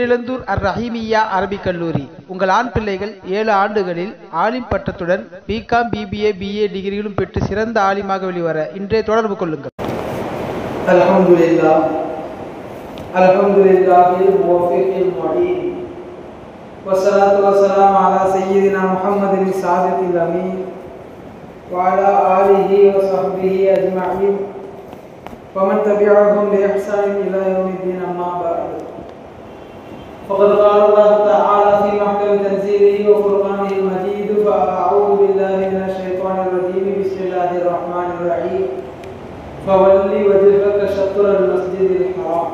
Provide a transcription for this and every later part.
தேரிழந்தூர் அர் ரஹீமியா அரபிக் கல்லூரி. உங்கள் ஆண் பிள்ளைகள் 7 ஆண்டுகளில் ஆலிம் பட்டத்துடன் பிகாம், பிபிஏ, பிஏ டிகிரிகளும் பெற்று சிறந்த ஆலிமாக வெளிவர இன்றே தொடர்பு கொள்ளுங்கள். அல்ஹம்துலில்லாஹ் அல்ஹம்துலில்லாஹில் முவஃபிகில் முஈன் வஸ்ஸலாத்து வஸ்ஸலாமு அலா சய்யிதினா முஹம்மதின் ஸாதிகில் அமீன் வ அலா ஆலிஹி வ ஸஹ்பிஹி அஜ்மஈன் ومن تبعهم بإحسان إلى يوم الدين أما بعد فقد قال الله تعالى في محكم تنزيله وفرقانه المجيد فأعوذ بالله من الشيطان الرجيم بسم الله الرحمن الرحيم فول وجهك شطر المسجد الحرام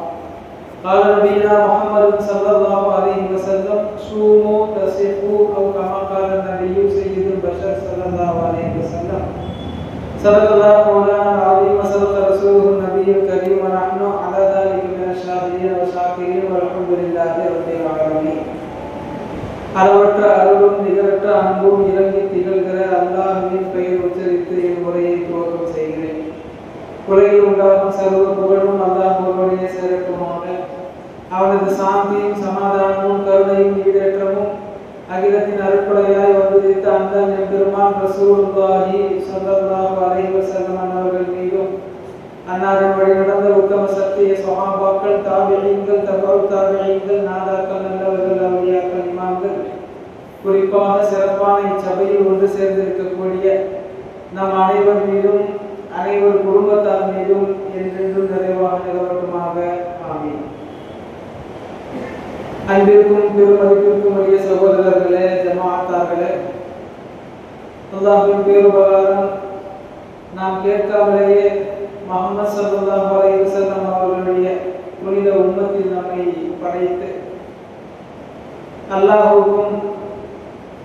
قال نبينا محمد صلى الله عليه وسلم صوموا تصحوا أو كما قال النبي سيد البشر صلى الله عليه وسلم صدق الله مولانا العظيم وصدق رسوله النبي الكريم ونحن على ذلك من الشاهدين والشاكرين والحمد لله رب العالمين. அளவற்ற அருளும் நிகரற்ற அன்பும் இறங்கி திகழ்கிற அல்லாஹ்வின் பெயர் உச்சரித்து என் உரையை துவக்கம் செய்கிறேன். உலகில் உண்டாகும் சர்வ புகழும் அல்லாஹ் ஒருவனையே சேரட்டுமாக. அவனது சாந்தியும் சமாதானமும் கருணையும் ஈடேற்றமும் அகிலத்தின் அருட்படையாய் வந்துதித்த அந்த பெருமான் ரசூலுல்லாஹி ஸல்லல்லாஹு அலைஹி வஸல்லம் அவர்கள் மீதும் அன்னாரின் வழி நடந்த உத்தம சத்திய சஹாபாக்கள், தாபிஈன்கள், தபஉ தாபிஈன்கள், நாதாக்கள், நல்லவர்கள், அவுலியாக்கள், இமாம்கள், குறிப்பாக சிறப்பான இச்சபையில் ஒன்று சேர்ந்திருக்கக்கூடிய நம் அனைவர் மீதும் அனைவர் குடும்பத்தார் மீதும் என்றென்றும் நிறைவாக நிலவட்டுமாக. ஆமீன். அன்பிற்கும் பெருமதிப்பிற்கும் உரிய சகோதரர்களே, ஜமாஅத்தார்களே, அல்லாஹ்வின் பேருபகாரம் நாம் கேட்காமலேயே முஹம்மது ஸல்லல்லாஹு அலைஹி வஸல்லம் அவர்களுடைய புனித உம்மத்தில் நம்மை படைத்து அல்லாஹ்வுக்கும்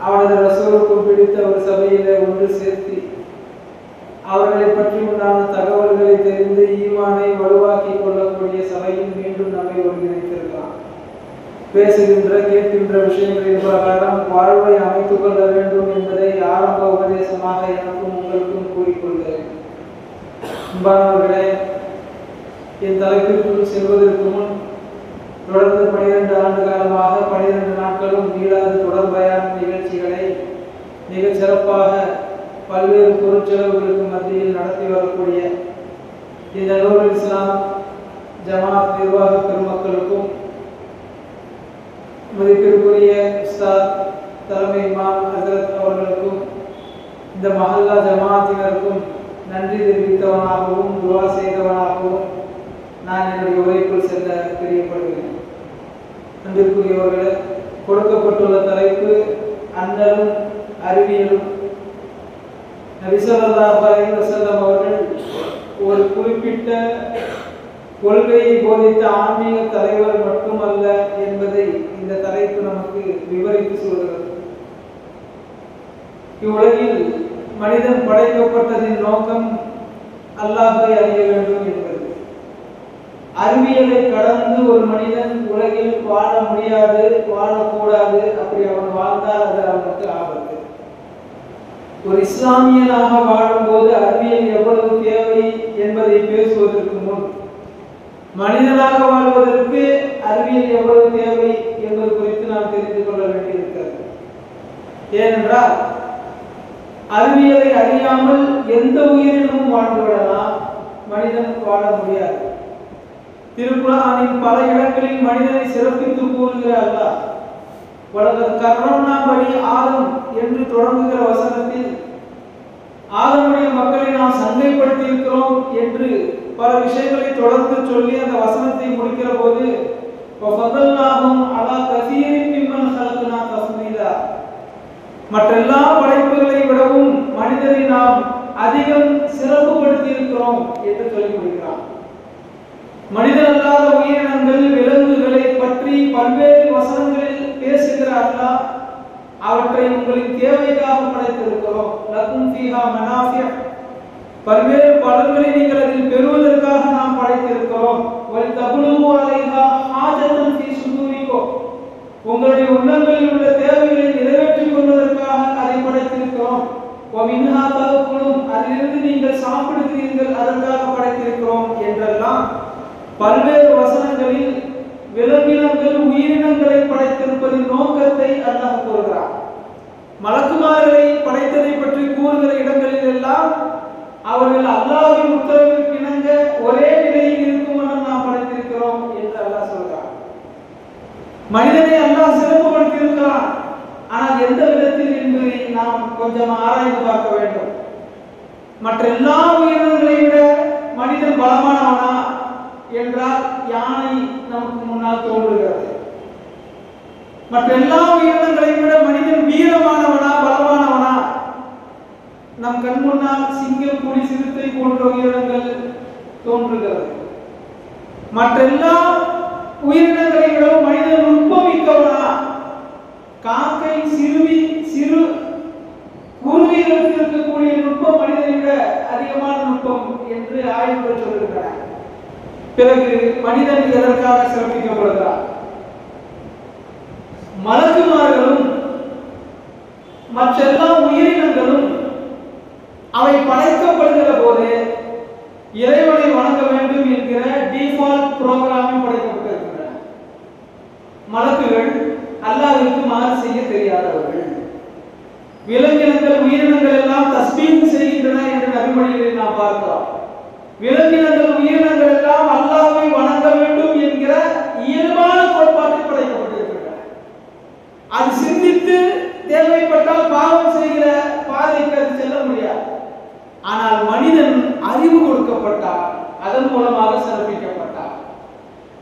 அவனது ரசூலுக்கும் பிடித்த ஒரு சபையிலே ஒன்று சேர்த்து அவர்களை பற்றி உண்டான தகவல்களை தெரிந்து ஈமானை வலுவாக்கி கொள்ளக்கூடிய சபையில் மீண்டும் நம்மை ஒருங்கிணைத்திருக்கிறான். பேசுகின்ற கேட்கின்ற விஷயங்களின் பிரகாரம் வாழ்வை அமைத்துக் கொள்ள வேண்டும் என்பதை ஆரம்ப உபதேசமாக எனக்கும் உங்களுக்கும் கூறிக்கொள்கிறேன். அன்பானவர்களே, என் தலைப்பிற்குள் செல்வதற்கு முன் தொடர்ந்து 12 ஆண்டு காலமாக 12 நாட்களும் மீளாத தொடர் பயான் நிகழ்ச்சிகளை மிகச் சிறப்பாக பல்வேறு பொருட்செலவுகளுக்கு மத்தியில் நடத்தி வரக்கூடிய இந்த நூருல் இஸ்லாம் ஜமாத் நிர்வாக பெருமக்களுக்கும் மதிப்பிற்குரிய உஸ்தாத் தலைமை இமாம் ஹசரத் அவர்களுக்கும் இந்த மஹல்லா ஜமாத்தினருக்கும் நன்றி தெரிவித்தவனாகவும் துவா செய்தவனாகவும் நான் என்னுடைய உரைக்குள் செல்ல பிரியப்படுகிறேன். அன்பிற்குரியவர்களே, கொடுக்கப்பட்டுள்ள தலைப்பு அண்ணலும் அறிவியலும். நபி ஸல்லல்லாஹு அலைஹி வஸல்லம் அவர்கள் ஒரு குறிப்பிட்ட கொள்கையை போதித்த ஆன்மீக தலைவர் மட்டுமல்ல என்பதை இந்த தலைப்பு நமக்கு விவரித்து சொல்கிறது. இவ்வுலகில் மனிதன் படைக்கப்பட்டதின் நோக்கம் அல்லாஹ்வை அறிய வேண்டும் என்பது. அறிவியலை கடந்து ஒரு மனிதன் உலகில் வாழ முடியாது, வாழக்கூடாது. அப்படி அவன் வாழ்ந்தால் அது அவனுக்கு ஆபத்து. ஒரு இஸ்லாமியனாக வாழும்போது அறிவியல் எவ்வளவு தேவை என்பதை பேசுவதற்கு முன் மனிதனாக வாழ்வதற்கு அறிவியல் எவ்வளவு தேவை என்பது குறித்து நாம் தெரிந்து கொள்ள வேண்டியிருக்கிறது. ஏனென்றால் அறிவியலை அறியாமல் எந்த உயிரினமும் வாழ்ந்துவிடலாம், மனிதன் வாழ முடியாது. திருக்குர்ஆனின் பல இடங்களில் மனிதனை சிறப்பித்து கூறுகிற அல்லாஹ் வலகத் கர்ரம்னா பனி ஆதம் என்று தொடங்குகிற வசனத்தில் ஆதமுடைய மக்களை நாம் சங்கைப்படுத்தி இருக்கிறோம் என்று பல விஷயங்களை தொடர்ந்து சொல்லி அந்த வசனத்தை முடிக்கிற போது வஃதல்நாஹும் அலா கஸீரின் மிம்மன் ஹலக்னா தஃதீலா, மற்றெல்லா படைப்புகளை விடவும் மனிதரை நாம் அதிகம் சிறப்புப்படுத்தி இருக்கிறோம் என்று சொல்லி முடிக்கிறான். மனிதன் அல்லாத உயிரினங்கள், விலங்குகளை பற்றி பல்வேறு வசனங்களில் பேசுகிற அல்லாஹ் அவற்றை உங்களின் தேவைக்காக படைத்திருக்கிறோம். லக்கும் ஃபீஹா மனாஃபிஅ், பல்வேறு பலன்களை நீங்கள் அதில் பெறுவதற்காக நாம் படைத்திருக்கிறோம். வல் தப்லுகு அலைஹா ஹாஜத்தன் ஃபீ சுதூரிக்கும், உங்களுடைய உள்ளங்களில் உள்ள தேவைகளை நிறைவேற்றிக் கொள்வதற்காக அதை படைத்திருக்கிறோம். வ மின்ஹா தஅக்குலும், அதிலிருந்து நீங்கள் சாப்பிடுகிறீர்கள், அதற்காக படைத்திருக்கிறோம் என்றெல்லாம் பல்வேறு வசனங்களில் விலங்கினங்கள், உயிரினங்கள் மனிதனை அல்லாஹ் சிறப்புப்படுத்தி இருக்கிறான். ஆனால் எந்த விதத்தில் என்பதை நாம் கொஞ்சம் ஆராய்ந்து பார்க்க வேண்டும். மற்ற எல்லா உயிரினங்களை விட மனிதன் பலமானவனா என்றால் யானை நமக்கு முன்னால் தோன்றுகிறது. மற்ற எல்லா உயிரினங்களை விட மனிதன் வீரமானவனா பலமானவனா? நம் கண் முன்னால் சிங்கம், புலி, சிறுத்தை போன்ற உயிரினங்கள் தோன்றுகிறது. மற்ற எல்லா உயிரினங்களை விட மனிதன் நுட்பமிக்கவனா? காக்கை, சிறு குருவிகளுக்கு இருக்கக்கூடிய நுட்பம் மனிதனை விட அதிகமான நுட்பம் என்று ஆய்வுகள் சொல்லுகின்றன. பிறகு மனிதன் எதற்காக சிறப்பிக்கப்படுகிறார்? மலக்குமார்களும் மற்ற எல்லா உயிரினங்களும் அவை படைக்கப்படுகிற போது இறைவனை வணங்க வேண்டும் என்கிற டிஃபால்ட் புரோகிராமில் படைக்கப்பட்டிருக்கின்றன. மலக்குகள் அல்லாஹ்விற்கு மாறு செய்ய தெரியாதவர்கள். விலங்கினங்கள், உயிரினங்கள் எல்லாம் தஸ்பீஹ் செய்கின்றன என்று நபிமொழிகளில் நாம் பார்க்கிறோம். விலங்கினங்கள், உயிரினங்கள் எல்லாம் அல்லாஹ்வை வணங்க வேண்டும் என்கிற இயல்பான கோட்பாட்டில் படைக்கப்பட்டிருக்கின்றன. அது சிந்தித்து தேவைப்பட்டால் பாவம் செய்கிற பாதைக்கு அது செல்ல முடியாது. ஆனால் மனிதன் அறிவு கொடுக்கப்பட்டார், அதன் மூலமாக சிறப்பிக்கப்பட்டார்.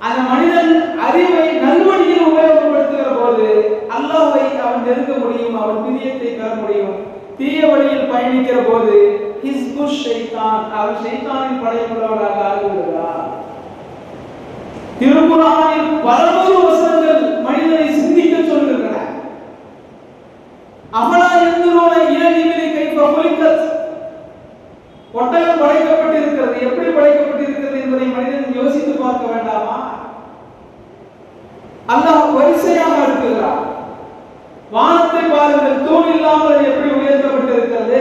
அந்த மனிதன் அறிவை நல்வழியில் உபயோகப்படுத்துகிற போது அல்லாஹ்வை அவன் நெருங்க முடியும், அவன் பிரியத்தை பெற முடியும். தீய வழியில் பயணிக்கிற போது ஹிஸ்பு ஷைத்தான், அவன் ஷைத்தானின் படையுள்ளவராக ஆகிவிடுகிறார். திருக்குர்ஆனில் பல நூறு வசனங்கள் மனிதனை சிந்திக்க சொல்கின்றன. அஃபலா யன்துரூன இலல் இபிலி கைஃப குலிகத், ஒட்டகம் படைக்கப்பட்டிருக்கிறது, எப்படி படைக்கப்பட்டிருக்கிறது என்பதை மனிதன் யோசித்து பார்க்க வேண்டாமா? அல்லாஹ் வரிசையாக இருக்கிறார். வானத்தை பாருங்கள், தூண் இல்லாமல் அது எப்படி உயர்த்தப்பட்டிருக்கிறது.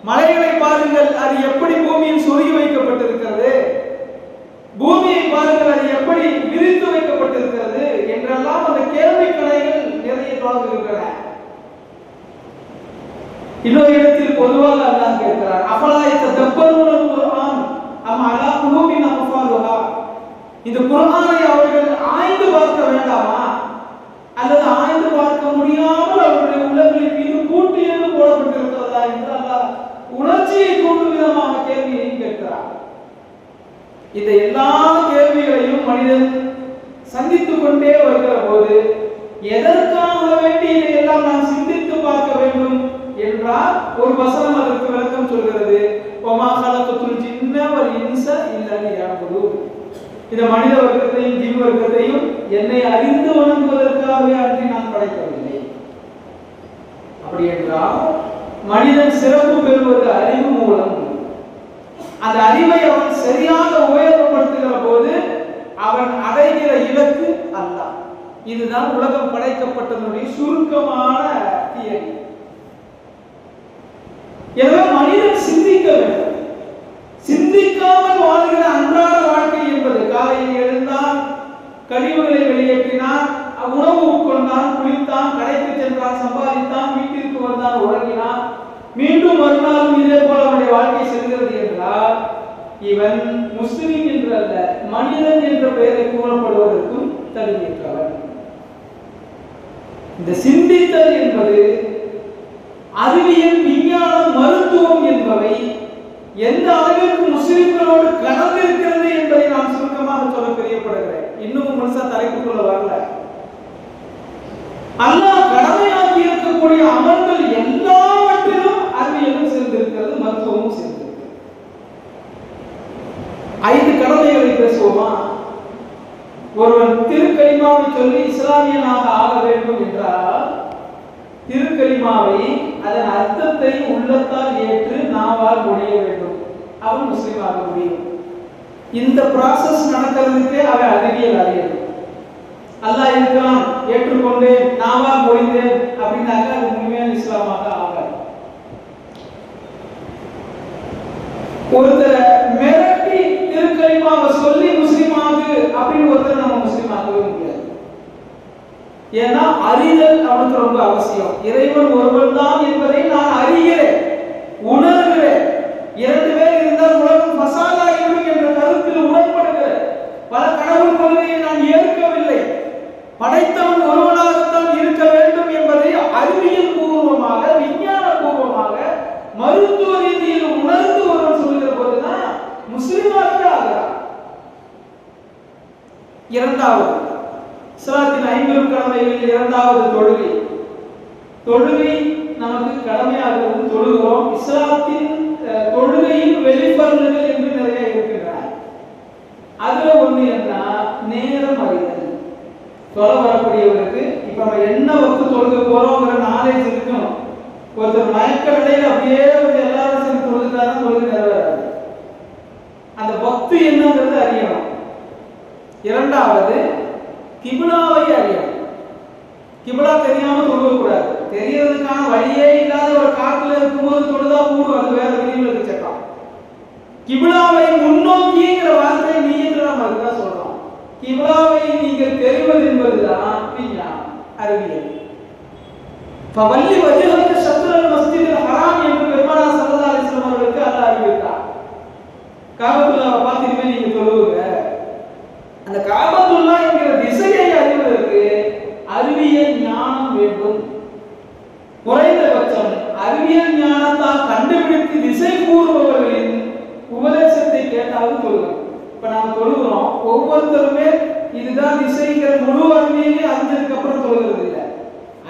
மலைகளை பாருங்கள், அது எப்படி பூமியில் சொருகி வைக்கப்பட்டிருக்கிறது. பூமியை பாருங்கள், அது எப்படி விரித்து வைக்கப்பட்டிருக்கிறது என்றெல்லாம் அந்த கேள்வி கணைகள் நிறைய தொடங்குகின்றன. இன்னொரு இடத்தில் பொதுவாக அல்லாஹ் கேட்கிறார், அஃபலா யததப்பரூனல் குர்ஆன் அம் அலா குலூபின் அக்ஃபாலுஹா, இந்த குர்ஆனை அவர்கள் ஆய்ந்து பார்க்க வேண்டாமா? அல்லது ஆய்ந்து பார்க்க முடியாமல் அவருடைய உள்ளங்களின் மீது பூட்டியது போடப்பட்டிருக்கிறதா என்று அல்லாஹ் உணர்ச்சியை தூண்டும் விதமாக கேள்வியை கேட்கிறார். இந்த எல்லா கேள்விகளையும் மனிதன் சந்தித்துக் கொண்டே வருகிற போது எதற்காக வேண்டி இதையெல்லாம் நாம் சிந்தித்து பார்க்க வேண்டும் என்றால் ஒரு வசனம் அதற்கு விளக்கம் சொல்கிறது. வமா ஹலகத்துல் ஜின்ன வல் இன்ஸ இல்லா லியஅபுதூன், இந்த மனித வர்க்கத்தையும் ஜின் வர்க்கத்தையும் என்னை அறிந்து வணங்குவதற்காகவே அன்றி நான் படைக்கவில்லை. அப்படி என்றால் மனிதன் சிறப்பு பெறுவது அறிவு மூலம். அந்த அறிவை அவன் சரியாக உபயோகப்படுத்துகிற போது அவன் அடைகிற இலக்கு அல்லாஹ். இதுதான் உலகம் படைக்கப்பட்டதனுடைய சுருக்கமான தியரி. எனவே மனிதன் சிந்திக்க வேண்டும். சிந்திக்காமல் வாழ்கிற அன்றாட வாழ்க்கை என்பது காலையில் எழுந்தான், கழிவுகளை வெளியேற்றினான், உணவு உட்கொண்டான், குளித்தான், கடைக்கு சென்றான், சம்பாதித்தான், வீட்டிற்கு வந்தான், உறங்கினான், மீண்டும் மறுநாளும் இதே போல அவனுடைய வாழ்க்கை செல்கிறது என்றால் இவன் முஸ்லிம் என்று அல்ல, மனிதன் என்ற பெயரை கூறப்படுவதற்கும் தகுதியற்றவன். இந்த சிந்தித்தல் என்பது அறிவியல், விஞ்ஞானம், மருத்துவம் என்பவை எந்த அளவிற்கு முஸ்லிம்களோடு கலந்திருக்கிறது என்பதை நான் சுருக்கமாக சொல்ல பிரியப்படுகிறேன். இன்னும் முழுசா தலைப்புக்குள்ள வரல. அல்லாஹ் கடமையாக்கி இருக்கக்கூடிய அமல்கள் எல்லாவற்றிலும் அறிவியலும் சேர்ந்திருக்கிறது, மருத்துவமும் சேர்ந்திருக்கிறது. 5 கடமைகளை பேசுவோமா? ஒருவன் திருக்கலிமாவை சொல்லி இஸ்லாமியனாக ஆக வேண்டும் என்றால் திருக்கலிமாவை, அதன் அர்த்தத்தை உள்ளத்தால் ஏற்று நாவால் மொழிய வேண்டும், அவன் முஸ்லிம் ஆக முடியும். இந்த ப்ராசஸ் நடக்கிறதுக்கே அவன் அறிவியல் அறியணும். அல்லாஹ் இருக்கிறான், ஏற்றுக்கொண்டேன், நாவால் மொழிந்தேன் அப்படின்னாக்க அது உண்மையான இஸ்லாமாக ஆகாது. ஒருத்தரை மிரட்டி திருக்கலிமாவை சொல்லி முஸ்லிம் ஆகு அப்படின்னு ஒருத்தர் நம்ம முஸ்லிம் ஆகவே முடியாது. ஏன்னா அறிதல் அவனுக்கு ரொம்ப அவசியம். இறைவன் ஒருவன் தான் என்பதை நான் அறிகிறேன், உணர்கிறேன். 2 பேர் இருந்தால் உலகம் பசாதாகிவிடும் என்ற கருத்தில் உடன்படுகிறேன். பல கடவுள் கொள்கையை நான் ஏற்கவில்லை. பட முஸ்லிமாகவே ஆகிறார். இரண்டாவது இஸ்லாத்தின் 50 கடமைகளில் இரண்டாவது தொழுகை. தொழுகை நமக்கு கடமையாகிறது, தொழுகிறோம். இஸ்லாத்தின் தொழுகையில் வெளிப்பருந்துகள் என்று நிறைய இருக்கின்றன. அதுல ஒண்ணு என்ன, நேரம் அறிதல். தொலை வரக்கூடியவருக்கு இப்ப நம்ம என்ன வகுத்து தொழுக போறோங்கிற நாலேஜ் இருக்கணும். ஒருத்தர் மயக்க நிலையில அப்படியே வந்து எல்லாரும் சேர்ந்து தொழுதுட்டாலும் தொழுகை நிறைவேறாது. அந்த பக்தி என்னங்கிறது அறியணும். இரண்டாவது கிபிலாவை அறியணும். கிபிலா தெரியாம தொழுக கூடாது. தெரியறதுக்கான வழியே இல்லாத ஒரு காட்டுல இருக்கும்போது தொழுதா கூடும், அது வேற விதிவிலக்கு சட்டம். கிபிலாவை முன்னோக்கிங்கிற வார்த்தை நீங்க நம்ம அதுதான் சொல்றோம். கிபிலாவை நீங்கள் தெரிவது என்பதுதான் விஞ்ஞானம், அறிவியல். ஃபவல்லி வஜ்ஹக ஷத்ரல் மஸ்ஜிதில் ஹராம் என்று பெருமானார் ஸல்லல்லாஹு அலைஹி வஸல்லம் அவர்களுக்கு அல்லாஹ் அறிவித்தார். காபத்துல்லாஹ்வை பார்த்து இனிமே நீங்க தொழுவுங்க. அந்த காபத்துல்லாஹ் என்கிற திசையை அறிவதற்கு அறிவியல் ஞானம் வேண்டும். குறைந்தபட்சம் அறிவியல் ஞானத்தால் கண்டுபிடித்து திசை கூறுபவர்களின் உபதேசத்தை கேட்டாலும் தொழுகிறோம். இப்ப நாம தொழுகிறோம், ஒவ்வொருத்தருமே இதுதான் திசைங்கிற முழு அறிவியலை அறிஞ்சதுக்கு அப்புறம் தொழுகிறது இல்லை.